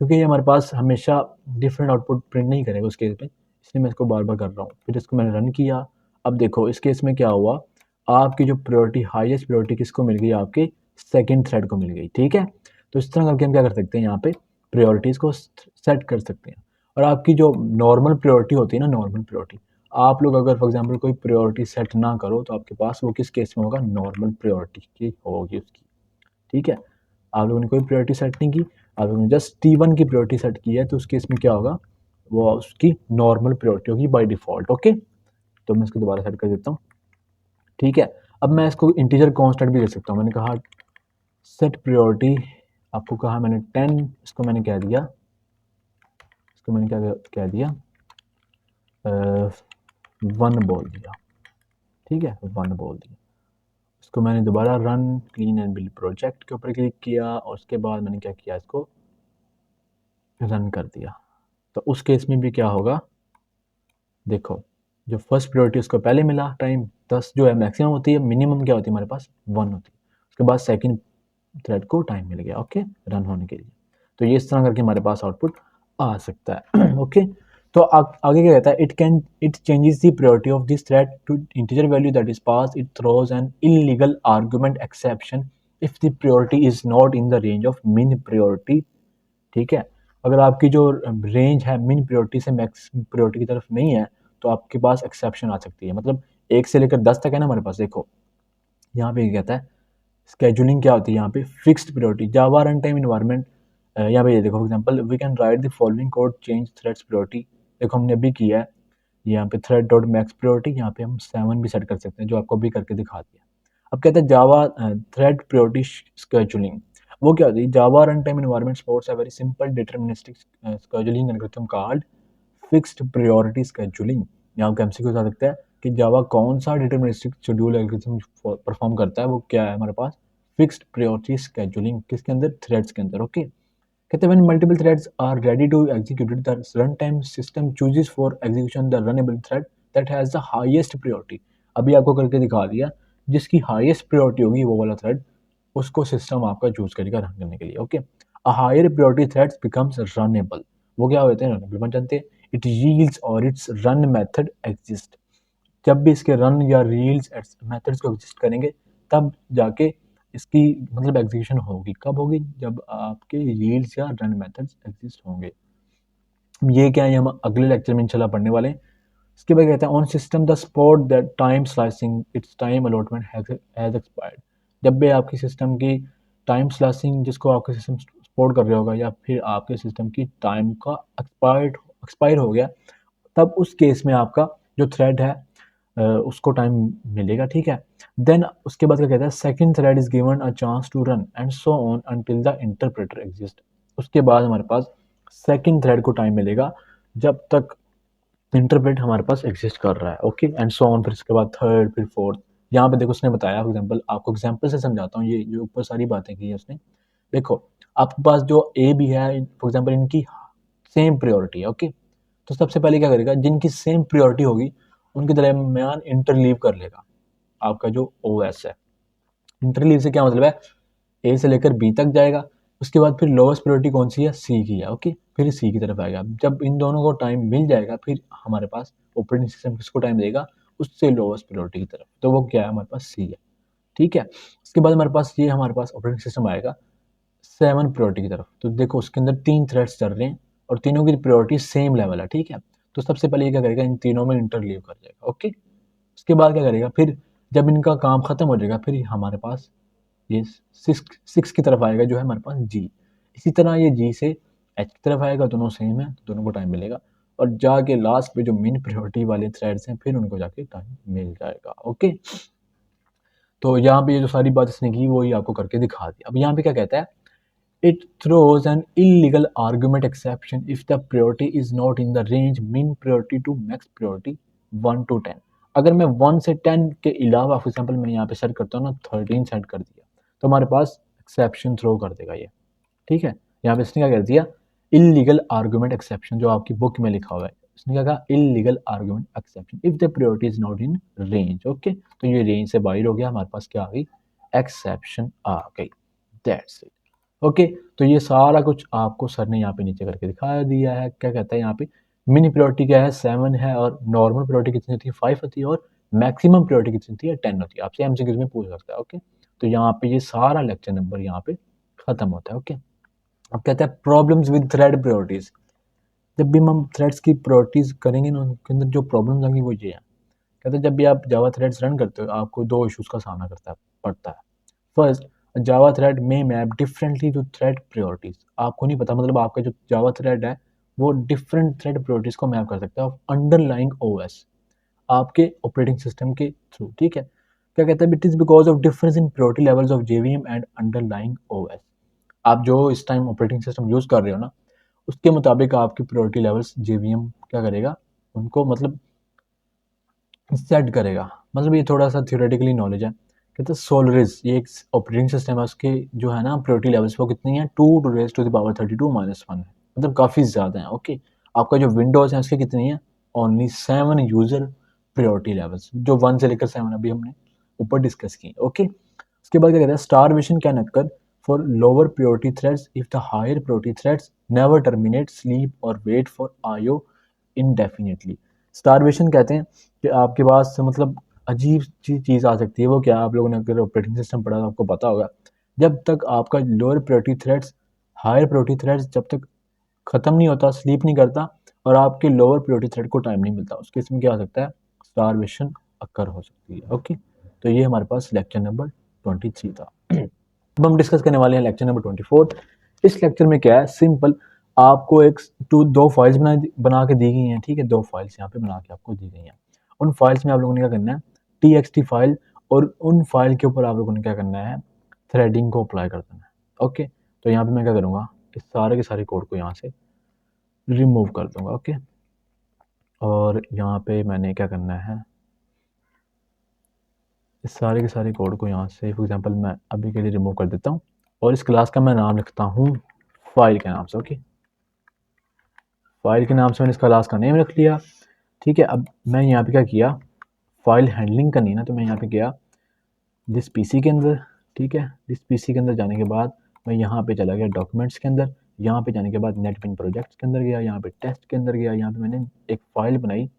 Speaker 1: क्योंकि ये हमारे पास हमेशा डिफरेंट आउटपुट प्रिंट नहीं करेगा उस केस में, इसलिए मैं इसको बार बार कर रहा हूँ। फिर इसको मैंने रन किया। अब देखो इस केस में क्या हुआ, आपकी जो प्रायोरिटी, हाईएस्ट प्रायोरिटी किसको मिल गई, आपके सेकंड थ्रेड को मिल गई। ठीक है, तो इस तरह करके हम क्या कर सकते हैं, यहाँ पे प्रायोरिटीज़ को सेट कर सकते हैं। और आपकी जो नॉर्मल प्रायोरिटी होती है ना, नॉर्मल प्रायोरिटी, आप लोग अगर फॉर एग्जांपल कोई प्रायोरिटी सेट ना करो तो आपके पास वो किस केस में होगा, नॉर्मल प्रायोरिटी की होगी उसकी। ठीक है, आप लोगों ने कोई प्रायोरिटी सेट नहीं की, आपने जस्ट T1 की प्रायोरिटी सेट की है तो उस केस में क्या होगा, वो उसकी नॉर्मल प्रायोरिटी होगी बाय डिफ़ॉल्ट। ओके, तो मैं इसको दोबारा सेट कर देता हूँ। ठीक है, अब मैं इसको इंटीजर कांस्टेंट भी ले सकता हूँ। मैंने कहा सेट प्रायोरिटी, आपको कहा मैंने 10, इसको मैंने कह दिया, इसको मैंने क्या कह दिया, 1 बोल दिया। ठीक है, 1 बोल दिया। इसको मैंने दोबारा run clean and build project के ऊपर क्लिक किया और उसके बाद मैंने क्या किया, इसको रन कर दिया। तो उस केस में भी क्या होगा, देखो जो फर्स्ट प्रायोरिटी उसको पहले मिला टाइम 10 जो है मैक्सिमम होती है, मिनिमम क्या होती है हमारे पास 1 होती है। उसके बाद सेकंड थ्रेड को टाइम मिल गया ओके रन होने के लिए। तो ये इस तरह करके हमारे पास आउटपुट आ सकता है ओके। तो आगे क्या कहता है, it changes the priority of this thread to integer value that is pass, it throws an illegal argument exception if the priority is not in the range of min priority. ठीक है, अगर आपकी जो रेंज है मिन priority से max priority की तरफ नहीं है तो आपके पास एक्सेप्शन आ सकती है। मतलब 1 से लेकर 10 तक है ना हमारे पास। देखो यहाँ पे क्या कहता है, स्केजुलिंग क्या होती है यहाँ पे, fixed priority Java run time environment. यहाँ पे ये देखो example, we can write the following code change threads priority. देखो हमने अभी किया है यहाँ पे थ्रेड डॉट मैक्स प्रायोरिटी, यहाँ पे हम 7 भी सेट कर सकते हैं जो आपको अभी करके दिखा दिया। अब कहते हैं जावा थ्रेड प्रायोरिटी स्केजुलिंग, वो क्या होती है, Java run time environment supports a very simple deterministic scheduling algorithm called fixed priority scheduling. यहाँ पे एमसीक्यू बता सकता है कि जावा कौन सा डिटरमिनिस्टिक शेड्यूल एल्गोरिथम परफॉर्म करता है, वो क्या है हमारे पास, फिक्स्ड प्रायोरिटी स्केजुलिंग। किसके अंदर, थ्रेड्स के अंदर। ओके, कहते हैं when multiple threads are ready to execute it, the runtime system chooses for execution the runnable thread that has the highest priority। अभी आपको करके दिखा दिया, जिसकी highest priority होगी वो वाला थ्रेड उसको सिस्टम आपका चूज करेगा रन करने के लिए। Okay, a higher priority thread becomes runnable। वो क्या होते हैं, रनेबल बन जाते हैं। it yields और its run method exist। जब भी इसके रन या रील्स मेथड्स को एग्जिस्ट करेंगे तब जाके इसकी मतलब एग्जीक्यूशन होगी। कब होगी, जब आपके रील्स या रन मेथड्स एग्जिस्ट होंगे। ये क्या है, हम अगले लेक्चर में इंशाल्लाह पढ़ने वाले हैं। इसके बाद कहते हैं on system the spot that time slicing it's time allotment has expired. जब भी आपकी सिस्टम की टाइम स्लाइसिंग जिसको आपके सिस्टम सपोर्ट कर रहा होगा या फिर आपके सिस्टम की टाइम का एक्सपायर हो गया, तब उस केस में आपका जो थ्रेड है उसको टाइम मिलेगा। ठीक है, देन उसके बाद क्या कहता है, second thread is given a chance to run and so on until the interpreter exist. उसके बाद हमारे पास सेकंड थ्रेड को टाइम मिलेगा जब तक इंटरप्रेट हमारे पास एग्जिस्ट कर रहा है। ओके, एंड सो ऑन, फिर इसके बाद थर्ड, फिर फोर्थ। यहाँ पे देखो उसने बताया, फॉर एग्जांपल आपको एग्जांपल से समझाता हूँ, ये जो ऊपर सारी बातें की है उसने। देखो आपके पास जो ए बी है फॉर एग्जांपल, इनकी सेम प्रायोरिटी है। ओके, तो सबसे पहले क्या करेगा, जिनकी सेम प्रायोरिटी होगी उनके दरमियान इंटरलीव कर लेगा आपका जो ओएस है। इंटरलीव से क्या मतलब है, ए से लेकर बी तक जाएगा, उसके बाद फिर लोवेस्ट प्रायोरिटी कौन सी है, सी की है। ओके, फिर सी की तरफ आएगा। जब इन दोनों को टाइम मिल जाएगा फिर हमारे पास ऑपरेटिंग सिस्टम किसको टाइम देगा, उससे लोवेस्ट प्रायोरिटी की तरफ, तो वो क्या है हमारे पास, सी है। ठीक है, उसके बाद हमारे पास ये हमारे पास ऑपरेटिंग सिस्टम आएगा 7 प्रायोरिटी की तरफ। तो देखो उसके अंदर 3 थ्रेड्स चल रहे हैं और तीनों की प्रायोरिटी सेम लेवल है। ठीक है, तो सबसे पहले ये क्या करेगा, इन तीनों में इंटरलीव कर जाएगा। ओके, उसके बाद क्या करेगा, फिर जब इनका काम खत्म हो जाएगा फिर हमारे पास ये सिक्स की तरफ आएगा जो है हमारे पास जी। इसी तरह ये जी से एच की तरफ आएगा, दोनों सेम है, दोनों को टाइम मिलेगा। और जाके लास्ट पे जो मिन प्रायोरिटी वाले थ्रेड्स हैं फिर उनको जाके टाइम मिल जाएगा। ओके, तो यहाँ पे ये जो सारी बात इसने की वही आपको करके दिखा दी। अब यहाँ पे क्या कहता है, it throws an illegal argument exception if the priority is not in the range min priority to max priority 1 to 10। अगर मैं 1 से 10 के अलावा फॉर एग्जांपल मैं यहाँ पे सेट करता हूँ ना 13 सेट कर दिया तो हमारे पास एक्सेप्शन थ्रो कर देगा ये। ठीक है, यहाँ पे इसने क्या कर दिया, इलीगल आर्गुमेंट एक्सेप्शन, जो आपकी बुक में लिखा हुआ है इसने क्या कहा, illegal argument exception if the priority is not in range. Okay, तो ये रेंज से बाहर हो गया, हमारे पास क्या आ गई, एक्सेप्शन आ गई। That's it. ओके, तो ये सारा कुछ आपको सर ने यहाँ पे नीचे करके दिखा दिया है। क्या कहता है यहाँ पे, मिनी प्रायोरिटी क्या है, 7 है, और नॉर्मल प्रायोरिटी कितनी होती है, 5 होती है, और मैक्सिमम प्रायोरिटी कितनी होती है, 10 होती है। आपसे एमसीक्यूज में पूछ सकता है। ओके, तो यहाँ पे ये सारा लेक्चर नंबर यहाँ पे खत्म होता है। ओके, अब कहता है प्रॉब्लम्स विद थ्रेड प्रायोरिटीज। जब भी हम थ्रेड्स की प्रायोरिटीज करेंगे ना उनके अंदर जो प्रॉब्लम्स आएंगी वो ये है। कहते हैं जब भी आप जावा थ्रेड्स रन करते हो आपको 2 इश्यूज का सामना करता है पड़ता है। फर्स्ट, जावा थ्रेड में map differently to thread priorities. आपको नहीं पता, मतलब आपका जो जावा थ्रेड है वो डिफरेंट थ्रेड प्रायोरिटीज को मैप कर सकता है अंडरलाइंग ओएस, आपके ऑपरेटिंग सिस्टम के थ्रू। ठीक है, क्या कहता है, it is because of difference in priority levels of JVM and underlying OS. आप जो इस टाइम ऑपरेटिंग सिस्टम यूज कर रहे हो ना, उसके मुताबिक आपकी प्रायोरिटी लेवल्स जेवीएम क्या करेगा, उनको मतलब सेट करेगा। मतलब ये थोड़ा सा थियोरेटिकली नॉलेज है। कहते हैं सोलरिस, ये एक ऑपरेटिंग सिस्टम है, उसके जो है ना प्रायोरिटी लेवल्स वो कितनी है, 2 to the power 32 - 1 है, मतलब काफ़ी ज़्यादा है। ओके, आपका जो विंडोज़ है उसके कितनी है, ओनली 7 यूज़र प्रायोरिटी लेवल्स, जो 1 से लेकर 7 अभी हमने ऊपर डिस्कस किए। ओके, उसके बाद क्या कहता है, starvation can occur for lower priority threads if the higher priority threads never terminate sleep और wait for IO indefinitely. Starvation कहते हैं कि आपके पास मतलब अजीब सी चीज़ आ सकती है। वो क्या, आप लोगों ने अगर ऑपरेटिंग सिस्टम पढ़ा तो आपको पता होगा, जब तक आपका lower priority threads higher priority threads जब तक ख़त्म नहीं होता, स्लीप नहीं करता, और आपके लोअर प्रायोरिटी थ्रेड को टाइम नहीं मिलता, उस केस में क्या हो सकता है, स्टारवेशन अकर हो सकती है। ओके, तो ये हमारे पास लेक्चर नंबर 23 था। अब हम डिस्कस करने वाले हैं लेक्चर नंबर 24। इस लेक्चर में क्या है, सिंपल, आपको एक दो फाइल्स बना के दी गई हैं। ठीक है, दो फाइल्स यहाँ पे बना के आपको दी गई हैं। उन फाइल्स में आप लोगों ने क्या करना है, txt फाइल, और उन फाइल के ऊपर आप लोगों ने क्या करना है, थ्रेडिंग को अप्लाई कर देना है। ओके, तो यहाँ पे मैं क्या करूँगा, इस सारे के सारे कोड को यहाँ से रिमूव कर दूंगा। ओके, और यहाँ पे मैंने क्या करना है, इस सारे के सारे कोड को यहाँ से फॉर एग्जांपल मैं अभी के लिए रिमूव कर देता हूँ, और इस क्लास का मैं नाम लिखता हूँ फाइल के नाम से। ओके, फाइल के नाम से मैंने इस क्लास का नेम रख लिया। ठीक है, अब मैं यहाँ पे क्या किया, फाइल हैंडलिंग करनी है ना, तो मैं यहाँ पे गया दिस पीसी के अंदर। ठीक है, दिस पीसी के अंदर जाने के बाद मैं यहाँ पे चला गया डॉक्यूमेंट्स के अंदर, यहाँ पे जाने के बाद नेटबिन प्रोजेक्ट्स के अंदर गया, यहाँ पे टेस्ट के अंदर गया, यहाँ पे मैंने एक फ़ाइल बनाई,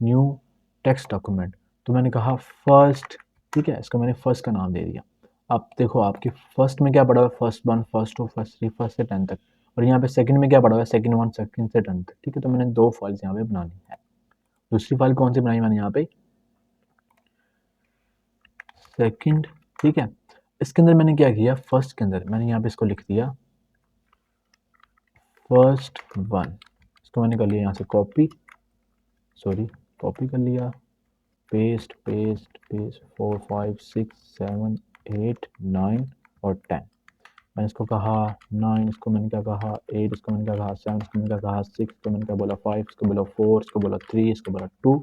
Speaker 1: न्यू टेक्स्ट डॉक्यूमेंट, तो मैंने कहा फर्स्ट। ठीक है, इसको मैंने फर्स्ट का नाम दे दिया। अब देखो आपकी फर्स्ट में क्या पड़ा हुआ है, फर्स्ट 1, फर्स्ट 2, फर्स्ट 3, फर्स्ट से 10 तक, और यहाँ पे सेकंड में क्या पड़ा हुआ है, सेकंड 1, सेकंड से 10 तक। ठीक है, तो मैंने दो फाइल्स यहाँ पे बनानी है। दूसरी फाइल कौन सी बनाई मैंने यहाँ पे, सेकंड। ठीक है, इसके अंदर मैंने क्या किया, फर्स्ट के अंदर मैंने यहाँ पे इसको लिख दिया फर्स्ट 1, इसको मैंने कर लिया यहाँ से कॉपी, सॉरी कॉपी कर लिया, पेस्ट पेस्ट पेस्ट, 4 5 6 7 8 9 और 10। मैंने इसको कहा 9, इसको मैंने क्या कहा 8, इसको मैंने क्या कहा 7, इसको मैंने क्या कहा 6, इसको मैंने क्या बोला 5, इसको बोला 4, इसको बोला 3, इसको बोला 2,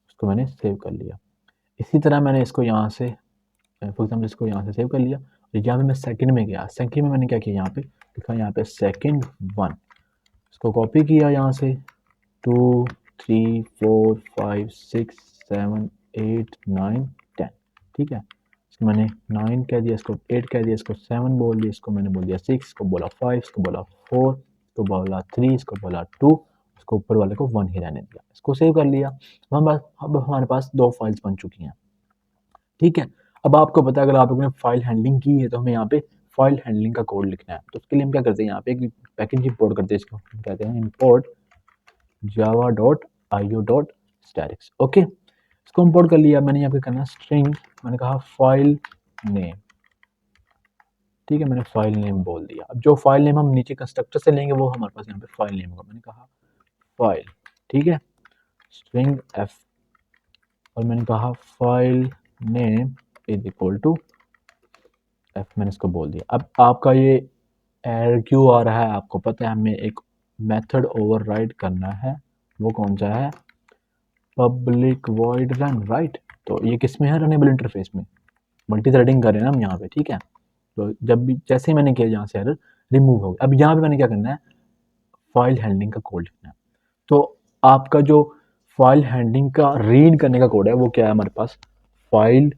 Speaker 1: इसको मैंने सेव कर लिया। इसी तरह मैंने इसको यहाँ से फॉर एग्जाम्पल इसको यहाँ से सेव कर लिया, और यहाँ पे मैं सेकंड में गया, सेकंड में मैंने क्या किया, यहाँ पे लिखा यहाँ पे सेकंड 1, इसको कॉपी किया यहाँ से 2 3 4 5 6 7 8 9 10। ठीक है, इसको मैंने 9 कह दिया, इसको 8 कह दिया, इसको 7 बोल दिया, इसको मैंने बोल दिया 6, इसको बोला 5, इसको बोला 4, इसको बोला 3, इसको बोला 2, इसको ऊपर वाले को 1 ही रहने दिया, इसको सेव कर लिया। अब हमारे पास दो फाइल्स बन चुकी हैं। ठीक है, अब आपको पता है अगर आप लोगों ने फाइल हैंडलिंग की है तो हमें यहाँ पे फाइल हैंडलिंग का कोड लिखना है। तो उसके लिए हम क्या करते हैं, यहाँ पे एक पैकेज इंपोर्ट करते हैं, इसको हम कहते हैं इंपोर्ट java.io.starix। ओके, इसको इंपोर्ट कर लिया मैंने, यहाँ पे करना स्ट्रिंग, मैंने कहा फाइल नेम। ठीक है, मैंने फाइल नेम बोल दिया। अब जो फाइल नेम हम नीचे कंस्ट्रक्टर से लेंगे वो हमारे पास यहाँ पे फाइल नेम होगा। मैंने कहा फाइल, ठीक है, स्ट्रिंग एफ, और मैंने कहा file name is equal to F, मैंने इसको बोल दिया। अब आपका ये एरर क्यों आ रहा है, आपको पता है हमें एक मेथड ओवरराइड करना है, वो कौन सा है, पब्लिक वॉइड रन, राइट। तो ये किस में है, रनेबल इंटरफेस में, मल्टी थ्रेडिंग कर रहे हैं ना हम यहाँ पे। ठीक है, तो जब भी जैसे ही मैंने किया यहाँ से एरर रिमूव हो गया। अब यहाँ पे मैंने क्या करना है, फाइल हैंडलिंग का कोड लिखना है। तो आपका जो फाइल हैंडलिंग का रीड करने का कोड है वो क्या है हमारे पास, फाइल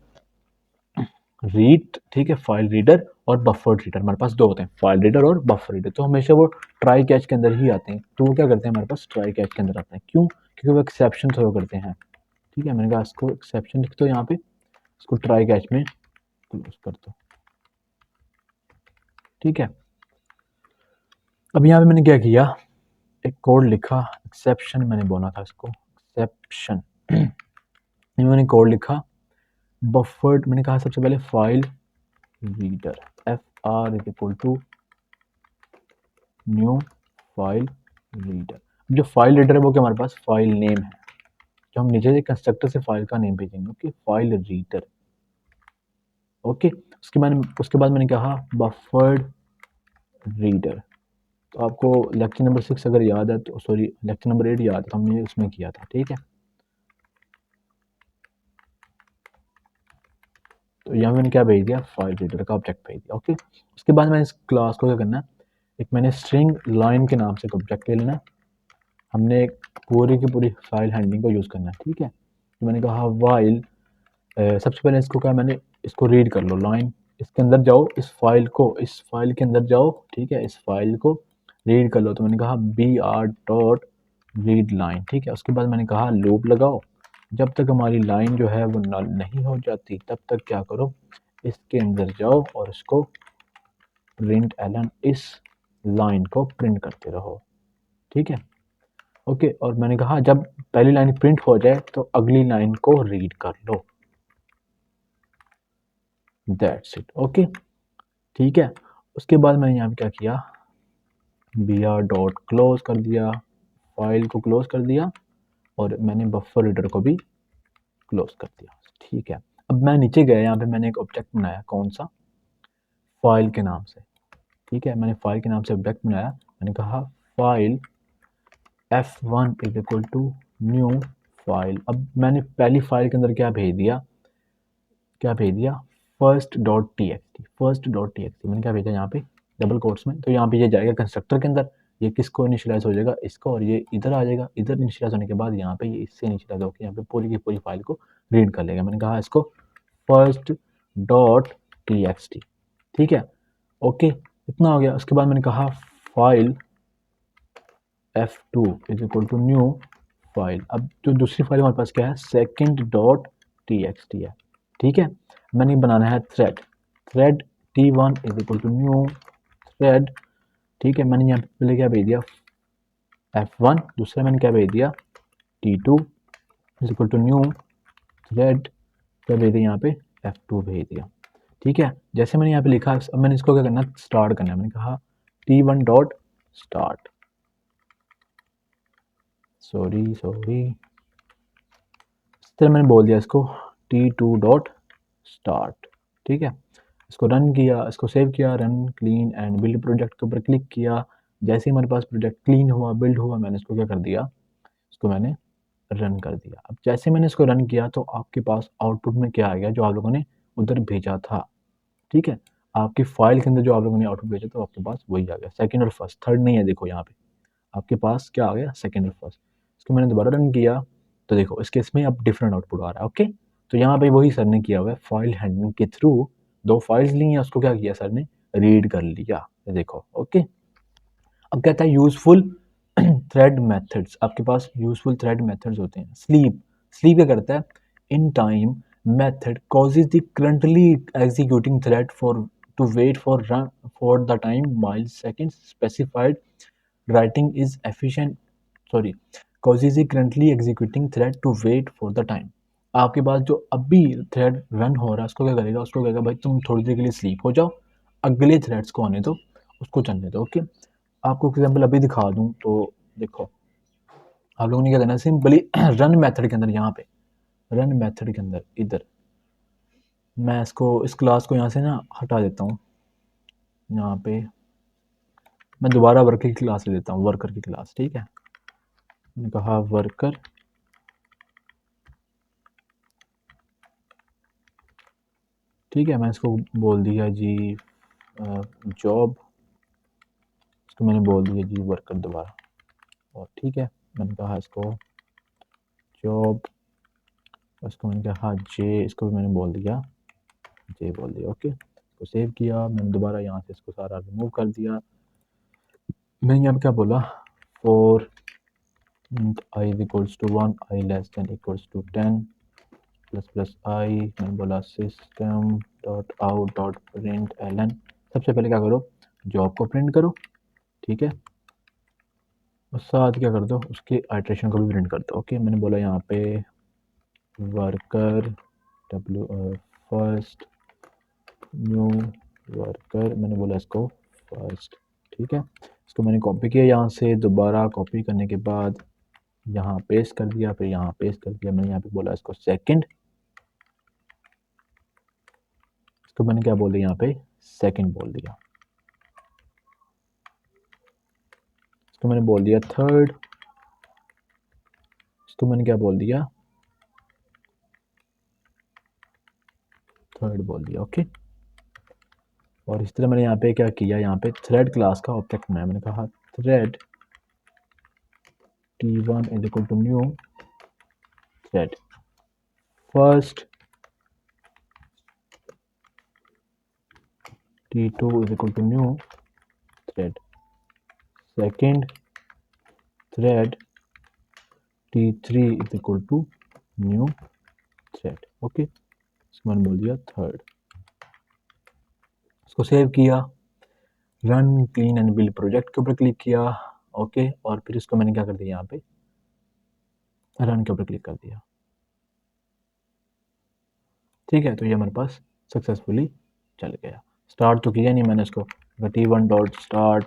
Speaker 1: रीड। ठीक है, फाइल रीडर और बफर रीडर हमारे पास दो होते हैं, फाइल रीडर और बफर रीडर। तो हमेशा वो ट्राई कैच के अंदर ही आते हैं, तो वो क्या करते हैं हमारे पास ट्राई कैच के अंदर आते हैं। क्यों, क्योंकि वो एक्सेप्शन थ्रो करते हैं। ठीक है, मैंने कहा इसको एक्सेप्शन लिख दो यहाँ पे, इसको ट्राई कैच में क्लोज कर दो। ठीक है, अब यहाँ पे मैंने क्या किया, एक कोड लिखा, एक्सेप्शन मैंने बोला था इसको, एक्सेप्शन मैंने कोड लिखा, बफर्ड मैंने कहा सबसे पहले file reader, fr is equal to new file reader. जो फाइल रीडर है वो क्या हमारे पास फाइल नेम है, जो हम नीचे से कंस्ट्रक्टर से फाइल का नेम भेजेंगे। Okay, file reader. ओके, उसके बाद मैंने कहा बफर्ड रीडर। तो आपको लेक्चर नंबर 6 अगर याद है तो, सॉरी लेक्चर नंबर 8 याद है तो हमने उसमें किया था। ठीक है, तो यहाँ मैंने क्या भेज दिया, फाइल रीडर का ऑब्जेक्ट भेज दिया। ओके, उसके बाद मैंने इस क्लास को क्या करना है, एक मैंने स्ट्रिंग लाइन के नाम से एक ऑब्जेक्ट ले लेना है। हमने एक पूरी की पूरी फाइल हैंडलिंग को यूज़ करना है। ठीक है, तो मैंने कहा वाइल, सबसे पहले इसको क्या, मैंने इसको रीड कर लो लाइन, इसके अंदर जाओ, इस फाइल के अंदर जाओ। ठीक है, इस फाइल को रीड कर लो। तो मैंने कहा br.read line। ठीक है, उसके बाद मैंने कहा लूप लगाओ, जब तक हमारी लाइन जो है वो नल नहीं हो जाती तब तक क्या करो, इसके अंदर जाओ और इसको प्रिंट एलन, इस लाइन को प्रिंट करते रहो। ठीक है, ओके, और मैंने कहा जब पहली लाइन प्रिंट हो जाए तो अगली लाइन को रीड कर लो। That's it. ओके, ठीक है, उसके बाद मैंने यहाँ पे क्या किया, br.close कर दिया, फाइल को क्लोज कर दिया और मैंने बफर रीडर को भी क्लोज कर दिया। ठीक है, अब मैं नीचे गया, यहाँ पे मैंने एक ऑब्जेक्ट बनाया, कौन सा, फाइल के नाम से। ठीक है, मैंने फाइल के नाम से ऑब्जेक्ट बनाया। मैंने कहा file f1 is equal to new file. अब मैंने पहली फाइल के अंदर क्या भेज दिया, फर्स्ट.txt मैंने क्या भेजा यहाँ पे डबल कोट्स में। तो यहाँ पे ये जाएगा कंस्ट्रक्टर के अंदर, ये किसको इनिशियलाइज हो जाएगा, इसको, और ये इधर आ जाएगा। इधर इनिशियलाइज होने के बाद यहाँ पे ये इससे इनिशियलाइज होकर यहाँ पे पूरी की पूरी फाइल को रीड कर लेगा। मैंने कहा इसको first.txt। ठीक है, ओके, इतना हो गया। उसके बाद मैंने कहा file f2 is equal to new file. अब जो दूसरी फाइल हमारे पास क्या है, second.txt है। ठीक है, मैंने बनाना है thread t1 is equal to new thread. ठीक है, मैंने यहाँ पे पहले क्या भेज दिया f1, दूसरा मैंने क्या भेज दिया t2 is equal to new thread, क्या भेज दिया यहाँ पे f2 भेज दिया। ठीक है, जैसे मैंने यहाँ पे लिखा, अब मैंने इसको क्या करना, स्टार्ट करना है। मैंने कहा t1 डॉट स्टार्ट, सॉरी इस तरह मैंने बोल दिया इसको t2 डॉट स्टार्ट। ठीक है, इसको रन किया, इसको सेव किया, run clean and build project के ऊपर क्लिक किया। जैसे ही हमारे पास प्रोजेक्ट क्लीन हुआ, बिल्ड हुआ, मैंने इसको क्या कर दिया, इसको मैंने रन कर दिया। अब जैसे मैंने इसको रन किया तो आपके पास आउटपुट में क्या आ गया, जो आप लोगों ने उधर भेजा था। ठीक है, आपकी फाइल के अंदर जो आप लोगों ने आउटपुट भेजा तो आपके पास वही आ गया, सेकंड और फर्स्ट, थर्ड नहीं है। देखो यहाँ पे आपके पास क्या आ गया, सेकंड और फर्स्ट। इसको मैंने दोबारा रन किया तो देखो इसके इसमें अब डिफरेंट आउटपुट आ रहा है। ओके, तो यहाँ पे वही सर ने किया हुआ है, फाइल हैंडलिंग के थ्रू दो फाइल्स ली हैं, उसको क्या किया सर ने, रीड कर लिया। ये देखो, ओके। अब कहता है यूजफुल थ्रेड मेथड्स, आपके पास यूजफुल थ्रेड मेथड्स होते हैं। स्लीप क्या करता है, in time method causes the currently executing thread to wait for the time milliseconds specified writing is efficient, sorry, causes the currently executing thread to wait for the time। आपके पास जो अभी thread run हो रहा है उसको क्या करेगा, उसको कहेगा भाई तुम थोड़ी देर के लिए स्लीप हो जाओ, अगले थ्रेड्स को आने दो, उसको चलने दो। ओके, आपको एग्जाम्पल अभी दिखा दूं तो देखो, आप लोगों ने क्या करना है, सिंपली रन मेथड के अंदर, यहाँ पे रन मेथड के अंदर इधर मैं इसको, इस क्लास को यहाँ से ना हटा देता हूँ। यहाँ पे मैं दोबारा वर्कर की क्लास ले देता हूँ, वर्कर की क्लास। ठीक है, मैंने कहा वर्कर, ठीक है, मैं इसको बोल दिया जी जॉब, इसको मैंने बोल दिया जी वर्कर दोबारा। और ठीक है, मैंने कहा इसको जॉब, इसको मैंने कहा जे, इसको भी मैंने बोल दिया जे बोल दिया। ओके, इसको सेव किया, मैंने दोबारा यहाँ से इसको सारा रिमूव कर दिया। मैंने यहाँ पे क्या बोला, for i is equals to 1, i less than equals to 10 plus plus i, मैंने बोला system dot out dot print l n. सबसे पहले क्या करो, जॉब को प्रिंट करो। ठीक है, और साथ क्या कर दो, उसके आइट्रेशन को भी प्रिंट कर दो। ओके, मैंने बोला यहाँ पे वर्कर फर्स्ट न्यू वर्कर, मैंने बोला इसको फर्स्ट। ठीक है, इसको मैंने कॉपी किया यहाँ से, दोबारा कॉपी करने के बाद यहाँ पेस्ट कर दिया, फिर यहाँ पेस्ट कर दिया। मैंने यहाँ पे बोला इसको सेकंड, इसको मैंने क्या बोल दिया यहाँ पे, सेकंड बोल दिया। इसको मैंने बोल दिया थर्ड, इसको मैंने क्या बोल दिया, थर्ड बोल दिया। ओके, और इस तरह मैंने यहाँ पे क्या किया, यहाँ पे थ्रेड क्लास का ऑब्जेक्ट बनाया। मैंने कहा thread t1 is equal to new thread first, t2 is equal to new thread second thread, t3 is equal to new thread. Okay, इसको मैंने बोल दिया थर्ड। इसको सेव किया, run clean and build project के ऊपर क्लिक किया। Okay, और फिर इसको मैंने क्या कर दिया, यहाँ पे रन के ऊपर क्लिक कर दिया। ठीक है, तो ये हमारे पास सक्सेसफुली चल गया। स्टार्ट तो किया नहीं मैंने इसको, t1 dot start,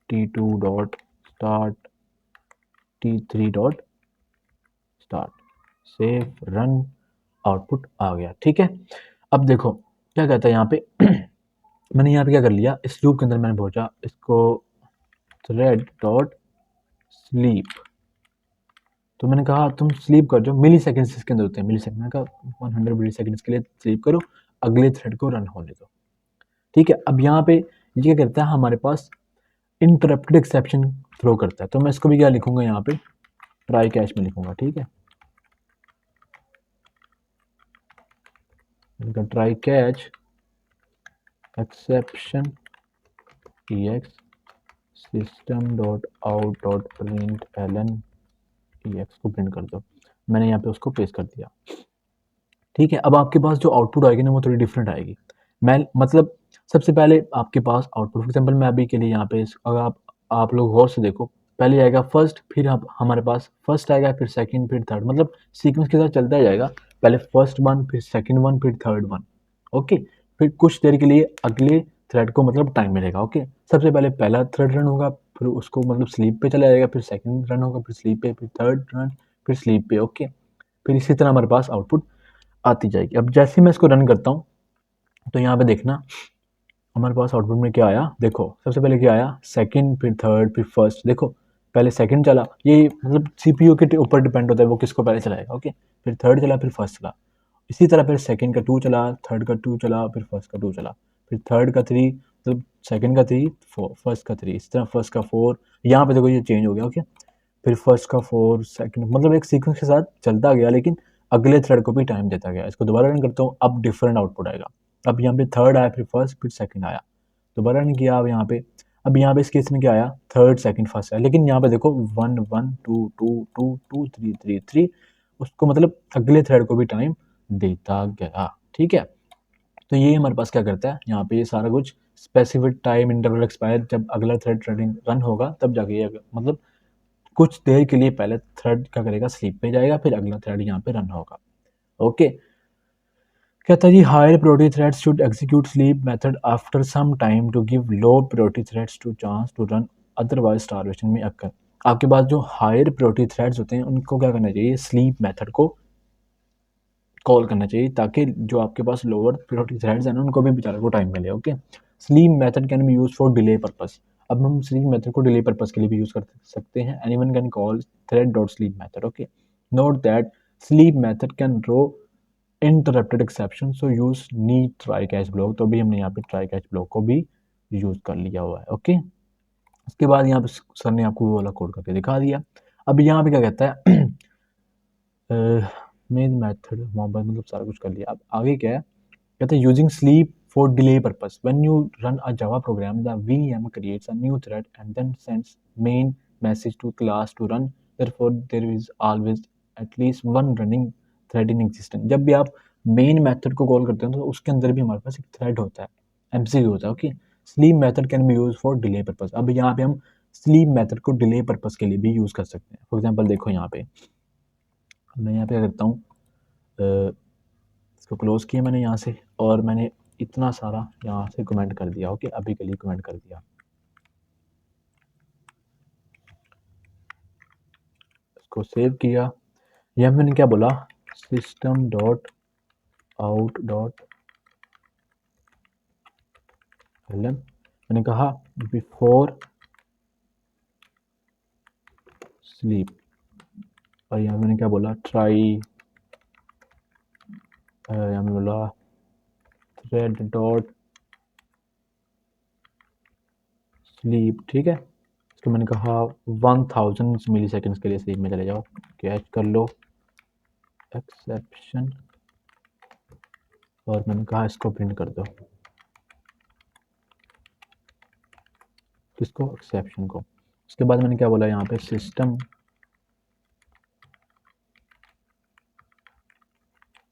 Speaker 1: t2 dot start, t3 dot start, save run, output आ गया। ठीक है, अब देखो क्या कहता है यहाँ पे मैंने यहाँ पे क्या कर लिया, इस लूप के अंदर मैंने पहुंचा इसको थ्रेड डॉट स्लीप, तो मैंने कहा तुम स्लीप कर जाओ, मिली सेकेंड्स इसके अंदर होते हैं, मिली सेकेंड। मैंने कहा 100 मिली सेकेंड्स के लिए स्लीप करो, अगले थ्रेड को रन होने दो। ठीक है, अब यहाँ पे ये क्या करता है, हमारे पास इंटरप्टेड एक्सेप्शन थ्रो करता है। तो मैं इसको भी क्या लिखूंगा यहाँ पे, ट्राई कैच में लिखूंगा। ठीक है, try catch exception ex system dot out dot print LN ex को प्रिंट कर दो। मैंने यहाँ पे उसको पेस्ट कर दिया। ठीक है, अब आपके पास जो आउटपुट आएगी ना वो थोड़ी डिफरेंट आएगी। मैं मतलब सबसे पहले आपके पास आउटपुट, फॉर एग्जाम्पल मैं अभी के लिए यहाँ पे अगर आप लोग गौर से देखो, पहले आएगा फर्स्ट, फिर हमारे पास फर्स्ट आएगा, फिर सेकंड, फिर थर्ड, मतलब सीक्वेंस के साथ चलता जाएगा। पहले फर्स्ट वन, फिर सेकंड वन, फिर थर्ड वन। ओके, फिर कुछ देर के लिए अगले थ्रेड को मतलब टाइम मिलेगा। ओके, सबसे पहले पहला थ्रेड रन होगा, फिर उसको मतलब स्लीप पे चला जाएगा, फिर सेकंड रन होगा, फिर स्लीप पे, फिर थर्ड रन, फिर स्लीप पे। ओके, फिर इसी तरह हमारे पास आउटपुट आती जाएगी। अब जैसे मैं इसको रन करता हूँ तो यहाँ पे देखना हमारे पास आउटपुट में क्या आया। देखो सबसे पहले क्या आया, सेकंड, फिर थर्ड, फिर फर्स्ट। देखो पहले सेकंड चला, ये मतलब सीपीयू के ऊपर डिपेंड होता है वो किसको पहले चलाएगा। ओके, फिर थर्ड चला, फिर फर्स्ट चला, इसी तरह फिर सेकंड का 2 चला, थर्ड का 2 चला, फिर फर्स्ट का 2 चला, फिर थर्ड का 3, मतलब सेकंड का 3, फर्स्ट का 3, इस तरह फर्स्ट का 4। यहाँ पे देखो ये चेंज हो गया। ओके, फिर फर्स्ट का 4, सेकंड, मतलब एक सीक्वेंस के साथ चलता गया, लेकिन अगले थ्रेड को भी टाइम देता गया। इसको दोबारा रन करता हूँ, अब डिफरेंट आउटपुट आएगा। अब यहाँ पे थर्ड आया, फिर फर्स्ट, फिर सेकंड आया, दोबारा रन किया। अब यहाँ पे इस केस में क्या आया, थर्ड, सेकंड, फर्स्ट आया, लेकिन यहाँ पे देखो 1 1 2 2 2 2 3 3 3, उसको मतलब अगले थ्रेड को भी टाइम देता गया। ठीक है, तो ये हमारे पास क्या करता है, यहाँ पे ये सारा कुछ स्पेसिफिक टाइम इंटरवल एक्सपायर, जब अगला थ्रेड रन होगा तब जाके ये मतलब कुछ देर के लिए पहले थ्रेड क्या करेगा, स्लीप पे जाएगा, फिर अगला थ्रेड यहाँ पे रन होगा। ओके, कहता है जी higher priority threads should execute sleep method after some time to give low priority threads to chance to run, otherwise starvation में अक्कर। आपके पास जो हायर प्रायोरिटी थ्रेड्स होते हैं उनको क्या करना चाहिए, स्लीप मेथड को कॉल करना चाहिए, ताकि जो आपके पास लोअर प्रायोरिटी थ्रेड्स हैं ना उनको भी बेचारे को टाइम मिले। Okay, sleep method can be use for delay purpose. अब हम स्लीप मेथड को डिले पर्पस के लिए भी यूज कर सकते हैं। Anyone can call thread dot sleep method. Okay, note that sleep method can draw interrupted exception, so use need try catch block. तो अभी हमने यहाँ पे ट्राई कैच ब्लॉक को भी यूज कर लिया हुआ है। ओके, उसके बाद यहाँ पे सर ने आपको वो वाला कोड करके दिखा दिया। अब यहाँ पे क्या कहता है मेन मेथड मोबाइल, मतलब सारा कुछ कर लिया। अब आगे क्या है, कहते हैं using sleep for delay purpose, when you run a Java program the VM creates a new thread and then sends main message to class to run, therefore there is always at least one running thread in existence. जब भी आप main method को call करते हैं तो उसके अंदर भी हमारे पास एक थ्रेड होता है, एमसीक्यू होता है। Okay, sleep method can be use for delay purpose. अब यहाँ पे हम स्लीप मेथड को डिले पर्पस के लिए भी यूज कर सकते हैं। फॉर एग्जाम्पल देखो यहाँ पे मैं यहाँ पे क्या करता हूँ, इसको क्लोज किया मैंने यहाँ से, और मैंने इतना सारा यहाँ से कमेंट कर दिया। ओके, अभी के लिए कमेंट कर दिया। इसको सेव किया। यहाँ मैंने क्या बोला, system dot out dot LN, मैंने कहा बिफोर स्लीप, और यहाँ मैंने क्या बोला, ट्राई, यहाँ मैंने बोला थ्रेड डॉट स्लीप। ठीक है, इसको मैंने कहा 1000 मिली सेकेंड्स के लिए स्लीप में चले जाओ, कैच कर लो एक्सेप्शन, और मैंने कहा इसको प्रिंट कर दो, किसको, एक्सेप्शन को। उसके बाद मैंने क्या बोला यहाँ पे, system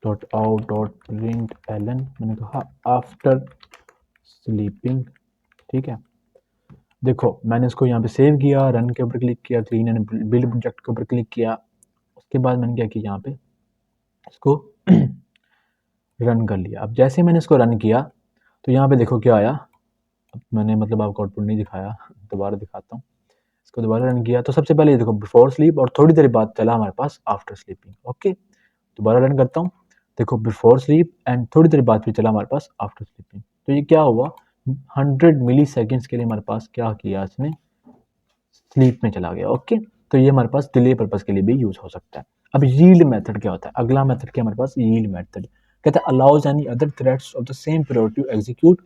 Speaker 1: dot out dot print LN, मैंने कहा आफ्टर स्लीपिंग। ठीक है, देखो मैंने इसको यहाँ पे सेव किया, रन के ऊपर क्लिक किया, क्लीन एंड बिल्ड प्रोजेक्ट के ऊपर क्लिक किया। उसके बाद मैंने क्या किया, यहाँ पे इसको रन कर लिया। अब जैसे मैंने इसको रन किया तो यहाँ पे देखो क्या आया। अब मैंने मतलब आपको आउटपुट नहीं दिखाया, दोबारा दिखाता हूँ। इसको दोबारा रन किया तो सबसे पहले देखो बिफोर स्लीप, और थोड़ी देर बाद चला हमारे पास आफ्टर स्लीपिंग। ओके, दोबारा रन करता हूँ, देखो बिफोर स्लीप एंड थोड़ी देर बाद फिर चला हमारे पास आफ्टर स्लीपिंग। तो ये क्या हुआ, 100 मिली सेकेंड्स के लिए हमारे पास क्या किया इसने, स्लीप में चला गया। ओके, तो ये हमारे पास डिले पर्पस के लिए भी यूज हो सकता है। अब यील्ड मेथड क्या होता है, अगला मेथड क्या हमारे पास, यील्ड मेथड कहता है allows any other threads of the same priority to execute.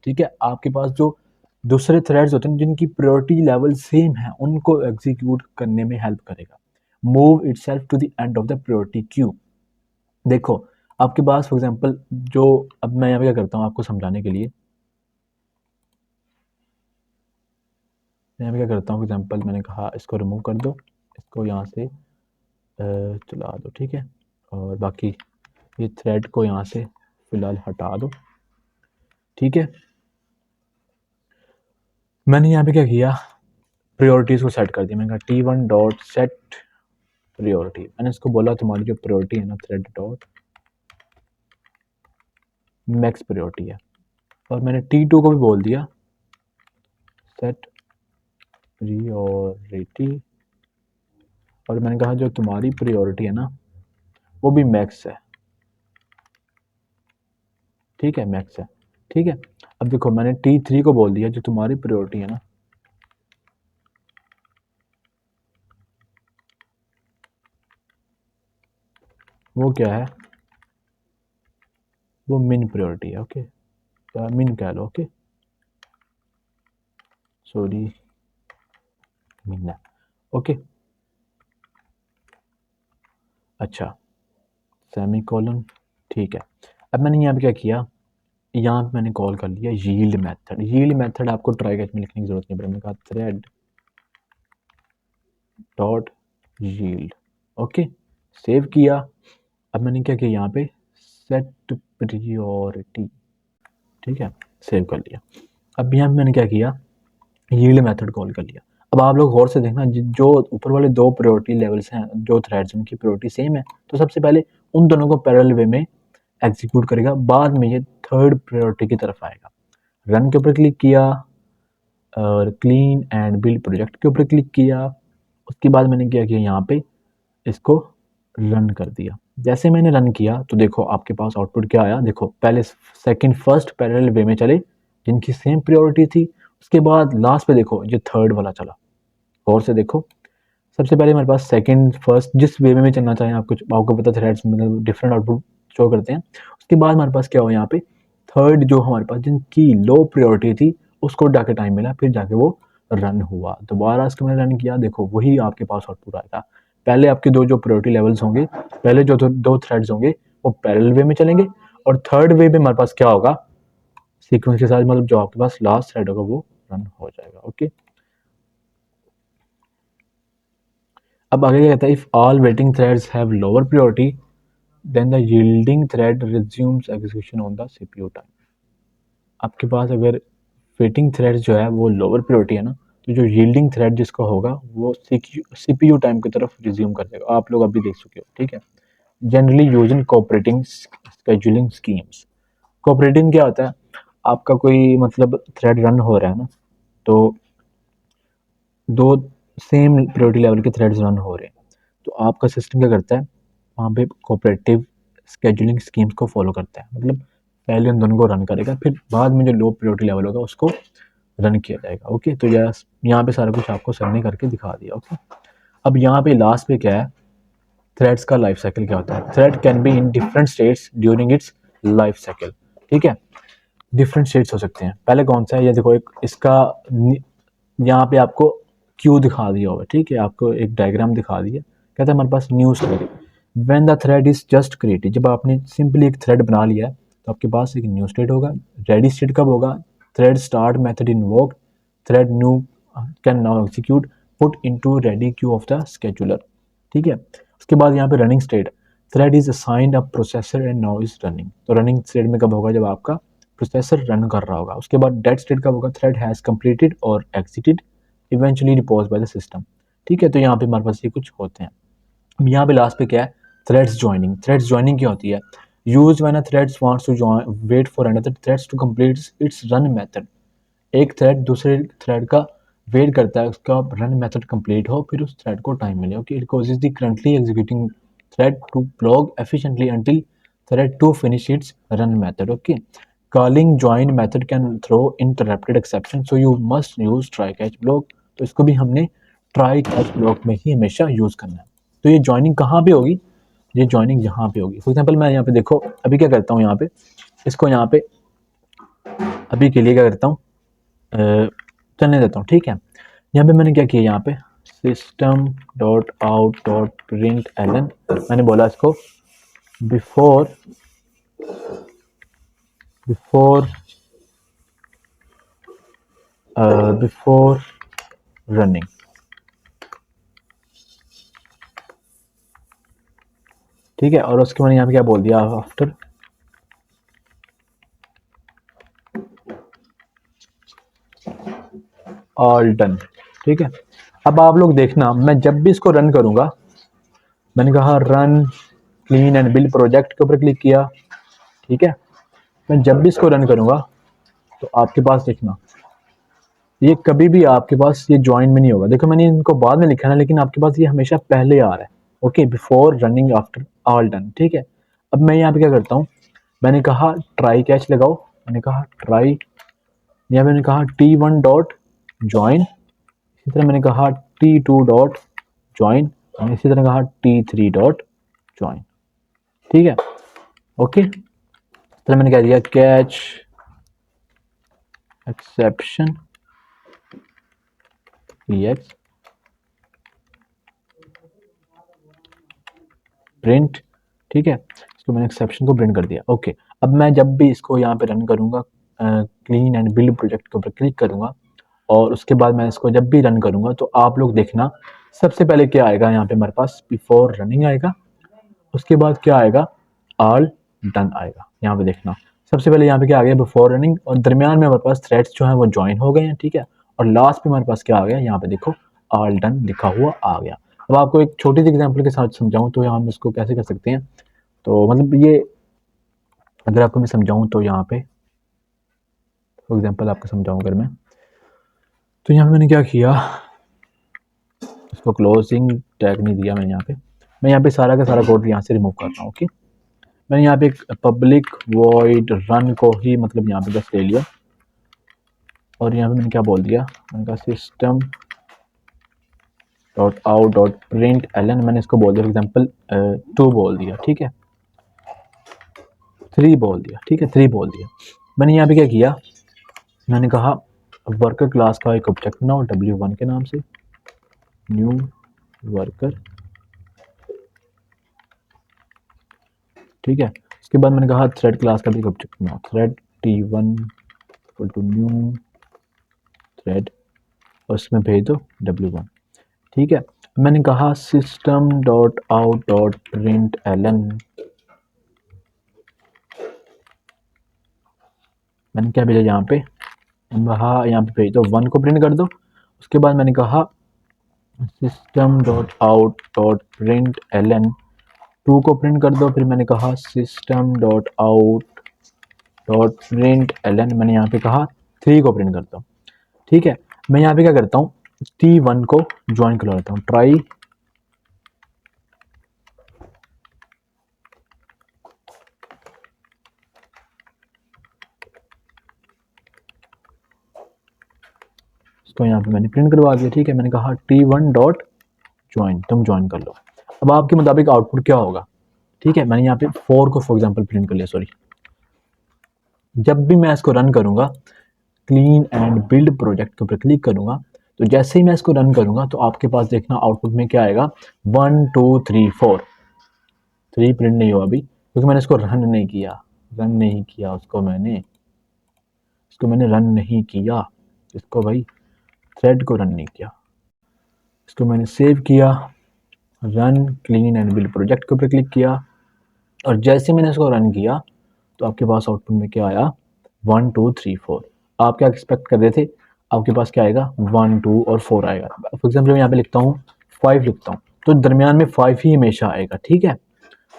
Speaker 1: ठीक है, आपके पास जो दूसरे थ्रेड्स होते हैं जिनकी प्रायोरिटी लेवल सेम है उनको एग्जीक्यूट करने में हेल्प करेगा। Move itself to the end of the priority queue. देखो आपके पास फॉर एग्जांपल जो, अब मैं यहाँ पे क्या करता हूँ आपको समझाने के लिए, मैं यहाँ पे क्या करता हूँ, फॉर एग्जांपल मैंने कहा इसको रिमूव कर दो, इसको यहाँ से चला दो। ठीक है, और बाकी ये थ्रेड को यहाँ से फिलहाल हटा दो। ठीक है, मैंने यहाँ पे क्या किया, प्रायोरिटीज को सेट कर दिया। मैंने कहा T1 डॉट सेट प्रायोरिटी, मैंने इसको बोला तुम्हारी जो प्रायोरिटी है ना, थ्रेड डॉट मैक्स प्रायोरिटी है, और मैंने T2 को भी बोल दिया सेट प्रायोरिटी, और मैंने कहा जो तुम्हारी प्रायोरिटी है ना वो भी मैक्स है। ठीक है, मैक्स है। ठीक है, अब देखो मैंने T3 को बोल दिया जो तुम्हारी प्रायोरिटी है ना वो क्या है, वो मिन प्रायोरिटी है। ओके, मिन कह लो। ओके, सॉरी, मिन है। ओके, अच्छा, सेमी कॉलन। ठीक है, अब मैंने यहाँ पे क्या किया, यहाँ पे मैंने कॉल कर लिया यील्ड मेथड। यील्ड मेथड आपको ट्राई कैच में लिखने की जरूरत नहीं पड़ेगी। मैंने कहा thread dot yield. Okay, save किया। अब मैंने क्या किया, यहाँ पे सेट प्रायोरिटी। ठीक है, सेव कर लिया। अब यहाँ पे मैंने क्या किया, यील्ड मेथड कॉल कर लिया। अब आप लोग गौर से देखना, जो ऊपर वाले दो प्रायोरिटी लेवल्स हैं, जो थ्रेड्स उनकी प्रायोरिटी सेम है, तो सबसे पहले उन दोनों को पैरेलल वे में एग्जीक्यूट करेगा, बाद में ये थर्ड प्रायोरिटी की तरफ आएगा। रन के ऊपर क्लिक किया और क्लीन एंड बिल्ड प्रोजेक्ट के ऊपर क्लिक किया। उसके बाद मैंने क्या किया, यहाँ पे इसको रन कर दिया। जैसे मैंने रन किया तो देखो आपके पास आउटपुट क्या आया, देखो पहले सेकंड फर्स्ट पैरेलल वे में चले जिनकी सेम प्रायोरिटी थी, उसके बाद लास्ट पे देखो ये थर्ड वाला चला। और से देखो, सबसे पहले हमारे पास सेकंड फर्स्ट जिस वे में चलना चाहें आपको पता थ्रेड्स मतलब डिफरेंट आउटपुट शो करते हैं। उसके बाद हमारे पास क्या हुआ, यहाँ पे थर्ड जो हमारे पास जिनकी लो प्रायोरिटी थी उसको जाके टाइम मिला, फिर जाके वो रन हुआ। दोबारा इसको मैंने रन किया, देखो वही आपके पास आउटपुट आएगा। पहले आपके दो जो प्रायोरिटी लेवल्स होंगे, पहले जो दो थ्रेड्स होंगे वो पैरेलल वे में चलेंगे, और थर्ड वे में हमारे पास क्या होगा, सीक्वेंस के साथ मतलब जो आपके पास लास्ट थ्रेड होगा वो रन हो जाएगा। ओके, अब आगे क्या कहता है, if all waiting threads have lower priority then the yielding thread resumes execution on the CPU time. आपके पास अगर वेटिंग थ्रेड जो है वो लोअर प्रायोरिटी है ना, तो जो यील्डिंग थ्रेड जिसका होगा वो सीपीयू टाइम की तरफ रिज्यूम कर देगा। आप लोग अभी देख चुके हो। ठीक है, generally use in cooperating scheduling schemes. Cooperating क्या होता है, आपका कोई मतलब थ्रेड रन हो रहा है ना, तो दो सेम प्रायोरिटी लेवल के थ्रेड्स रन हो रहे हैं, तो आपका सिस्टम क्या करता है, वहाँ पे कोऑपरेटिव स्केड्यूलिंग स्कीम्स को फॉलो करता है। मतलब पहले उन दोनों को रन करेगा, फिर बाद में जो लो प्रायोरिटी लेवल होगा उसको रन किया जाएगा। ओके, तो यहाँ पे सारा कुछ आपको सर ने करके दिखा दिया। ओके, अब यहाँ पे लास्ट पे क्या है, थ्रेड्स का लाइफ साइकिल क्या होता है। Thread can be in different states during its life cycle. ठीक है, डिफरेंट स्टेट्स हो सकते हैं। पहले कौन सा है, ये देखो, एक इसका यहाँ पे आपको क्यू दिखा दिया होगा। ठीक है, आपको एक डायग्राम दिखा दिया, कहता है हमारे पास new state when the thread is just created. जब आपने सिंपली एक थ्रेड बना लिया है तो आपके पास एक न्यू स्टेट होगा। रेडी स्टेट कब होगा, thread start method invoked, thread new can now execute put into ready queue of the scheduler. ठीक है, उसके बाद यहाँ पे running state, thread is assigned a processor and now is running. तो रनिंग स्टेट में कब होगा, जब आपका प्रोसेसर रन कर रहा होगा। उसके बाद डेड स्टेट कब होगा, थ्रेड हैज कंप्लीटेड और exerted eventually repose by the system. ठीक है, तो यहाँ पे हमारे पास ये कुछ होते हैं। अब यहाँ पे लास्ट पे क्या है, थ्रेड्स ज्वाइनिंग। थ्रेड्स ज्वाइनिंग क्या होती है, use when a threads wants to join wait for another threads to complete its run method. एक थ्रेड दूसरे थ्रेड का वेट करता है, उसका रन मेथड कंप्लीट हो, फिर उस थ्रेड को टाइम मिले। Okay, it causes the currently executing thread to block efficiently until thread to finish its run method. Okay, calling join method can throw interrupted exception, so you must use try catch block. तो इसको भी हमने try catch block में ही हमेशा use करना है। तो ये ज्वाइनिंग कहाँ पे होगी, ये ज्वाइनिंग यहाँ पे होगी। फॉर एग्जाम्पल मैं यहाँ पे देखो, अभी क्या करता हूँ, यहाँ पे इसको यहाँ पे अभी के लिए क्या करता हूँ, चलने देता हूँ। ठीक है, यहाँ पे मैंने क्या किया, यहाँ पे system dot out dot print LN, मैंने बोला इसको बिफोर बिफोर बिफोर रनिंग। ठीक है, और उसके मैंने यहाँ पे क्या बोल दिया, आफ्टर ऑल डन। ठीक है, अब आप लोग देखना, मैं जब भी इसको रन करूंगा, मैंने कहा run clean and build project के ऊपर क्लिक किया। ठीक है, मैं जब भी इसको रन करूंगा तो आपके पास देखना, ये कभी भी आपके पास ये ज्वाइन में नहीं होगा। देखो मैंने इनको बाद में लिखा है ना, लेकिन आपके पास ये हमेशा पहले आ रहा है। Okay, before running after all done. ठीक है, अब मैं यहाँ पे क्या करता हूँ, मैंने कहा ट्राई कैच लगाओ, मैंने कहा ट्राई, या मैंने कहा T1 डॉट ज्वाइन, इसी तरह मैंने कहा T2 डॉट ज्वाइन, इसी तरह कहा T3 डॉट ज्वाइन। ठीक है, ओके, तो मैंने कह दिया कैच एक्सेप्शन EX प्रिंट। ठीक है, इसको मैंने एक्सेप्शन को प्रिंट कर दिया। ओके, अब मैं जब भी इसको यहाँ पे रन करूँगा, क्लीन एंड बिल्ड प्रोजेक्ट के ऊपर क्लिक करूँगा, और उसके बाद मैं इसको जब भी रन करूँगा, तो आप लोग देखना सबसे पहले क्या आएगा, यहाँ पे हमारे पास बिफोर रनिंग आएगा, उसके बाद क्या आएगा, ऑल डन आएगा। यहाँ पे देखना सबसे पहले यहाँ पे क्या आ गया, बिफोर रनिंग, और दरमियान में हमारे पास थ्रेड्स जो है वो ज्वाइन हो गए हैं। ठीक है, और लास्ट पे हमारे पास क्या आ गया, यहाँ पे देखो ऑल डन लिखा हुआ आ गया। अब आपको एक छोटी सी एग्जांपल के साथ समझाऊं तो हम इसको कैसे कर सकते हैं। तो मतलब ये अगर आपको मैं समझाऊं तो यहाँ पे फॉर एग्जांपल आपको समझाऊं अगर मैं, तो यहाँ पे मैंने क्या किया, इसको क्लोजिंग टैग नहीं दिया मैंने यहाँ पे, मैं यहाँ पे सारा का सारा कोड यहाँ से रिमूव कर रहा हूँ। ओके, मैंने यहाँ पे एक पब्लिक वॉइड रन को ही मतलब यहाँ पे जस्ट ले लिया, और यहाँ पे मैंने क्या बोल दिया, मैंने कहा system dot out dot print LN, मैंने इसको बोल दिया एग्जाम्पल 2 बोल दिया। ठीक है, 3 बोल दिया। ठीक है, 3 बोल दिया। मैंने यहाँ पे क्या किया, मैंने कहा वर्कर क्लास का एक ऑब्जेक्ट बनाओ W1 के नाम से, न्यू वर्कर। ठीक है, उसके बाद मैंने कहा थ्रेड क्लास का भी एक ऑब्जेक्ट बनाओ, thread T1 equal to new thread, और उसमें भेज दो W1। ठीक है, मैंने कहा system dot out dot print LN, मैंने क्या भेजा यहाँ पे, यहाँ पे भेज दो 1 को प्रिंट कर दो। उसके बाद मैंने कहा system dot out dot print LN 2 को प्रिंट कर दो। फिर मैंने कहा system dot out dot print LN, मैंने यहाँ पे कहा 3 को प्रिंट करता हूँ। ठीक है, मैं यहाँ पे क्या करता हूँ, T1 को ज्वाइन कर लेता हूँ, ट्राई इसको यहाँ पे मैंने प्रिंट करवा दिया। ठीक है, मैंने कहा T1 डॉट ज्वाइन, तुम ज्वाइन कर लो। अब आपके मुताबिक आउटपुट क्या होगा। ठीक है, मैंने यहाँ पे 4 को फॉर एग्जांपल प्रिंट कर लिया, सॉरी। जब भी मैं इसको रन करूंगा, क्लीन एंड बिल्ड प्रोजेक्ट के ऊपर क्लिक करूंगा, तो जैसे ही मैं इसको रन करूंगा तो आपके पास देखना आउटपुट में क्या आएगा, 1 2 3 4। 3 प्रिंट नहीं हुआ अभी क्योंकि मैंने इसको रन नहीं किया इसको मैंने रन नहीं किया इसको भाई थ्रेड को रन नहीं किया। इसको मैंने सेव किया, run clean and build project के ऊपर क्लिक किया, और जैसे मैंने इसको रन किया तो आपके पास आउटपुट में क्या आया, 1 2 3 4। आप क्या एक्सपेक्ट कर रहे थे, आपके पास क्या आएगा, 1 2 और 4 आएगा। फॉर एग्जाम्पल मैं यहाँ पे लिखता हूँ 5 लिखता हूँ, तो दरमियान में 5 ही हमेशा आएगा। ठीक है,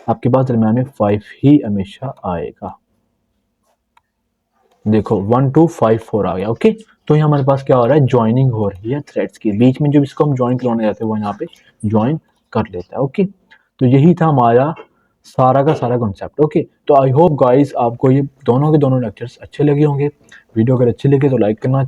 Speaker 1: आपके पास दरमियान में 5 ही हमेशा आएगा। देखो 1 2 5 4 आ गया। ओके, तो यहाँ हमारे पास क्या हो रहा है, ज्वाइनिंग हो रही है थ्रेड्स की बीच में। जो इसको हम ज्वाइन करवाने जाते हैं वो यहाँ पे ज्वाइन कर लेता है। ओके, तो यही था हमारा सारा का सारा कॉन्सेप्ट। ओके, तो आई होप गाइस आपको ये दोनों के दोनों लेक्चर्स अच्छे लगे होंगे। वीडियो अगर अच्छे लगे तो लाइक करना।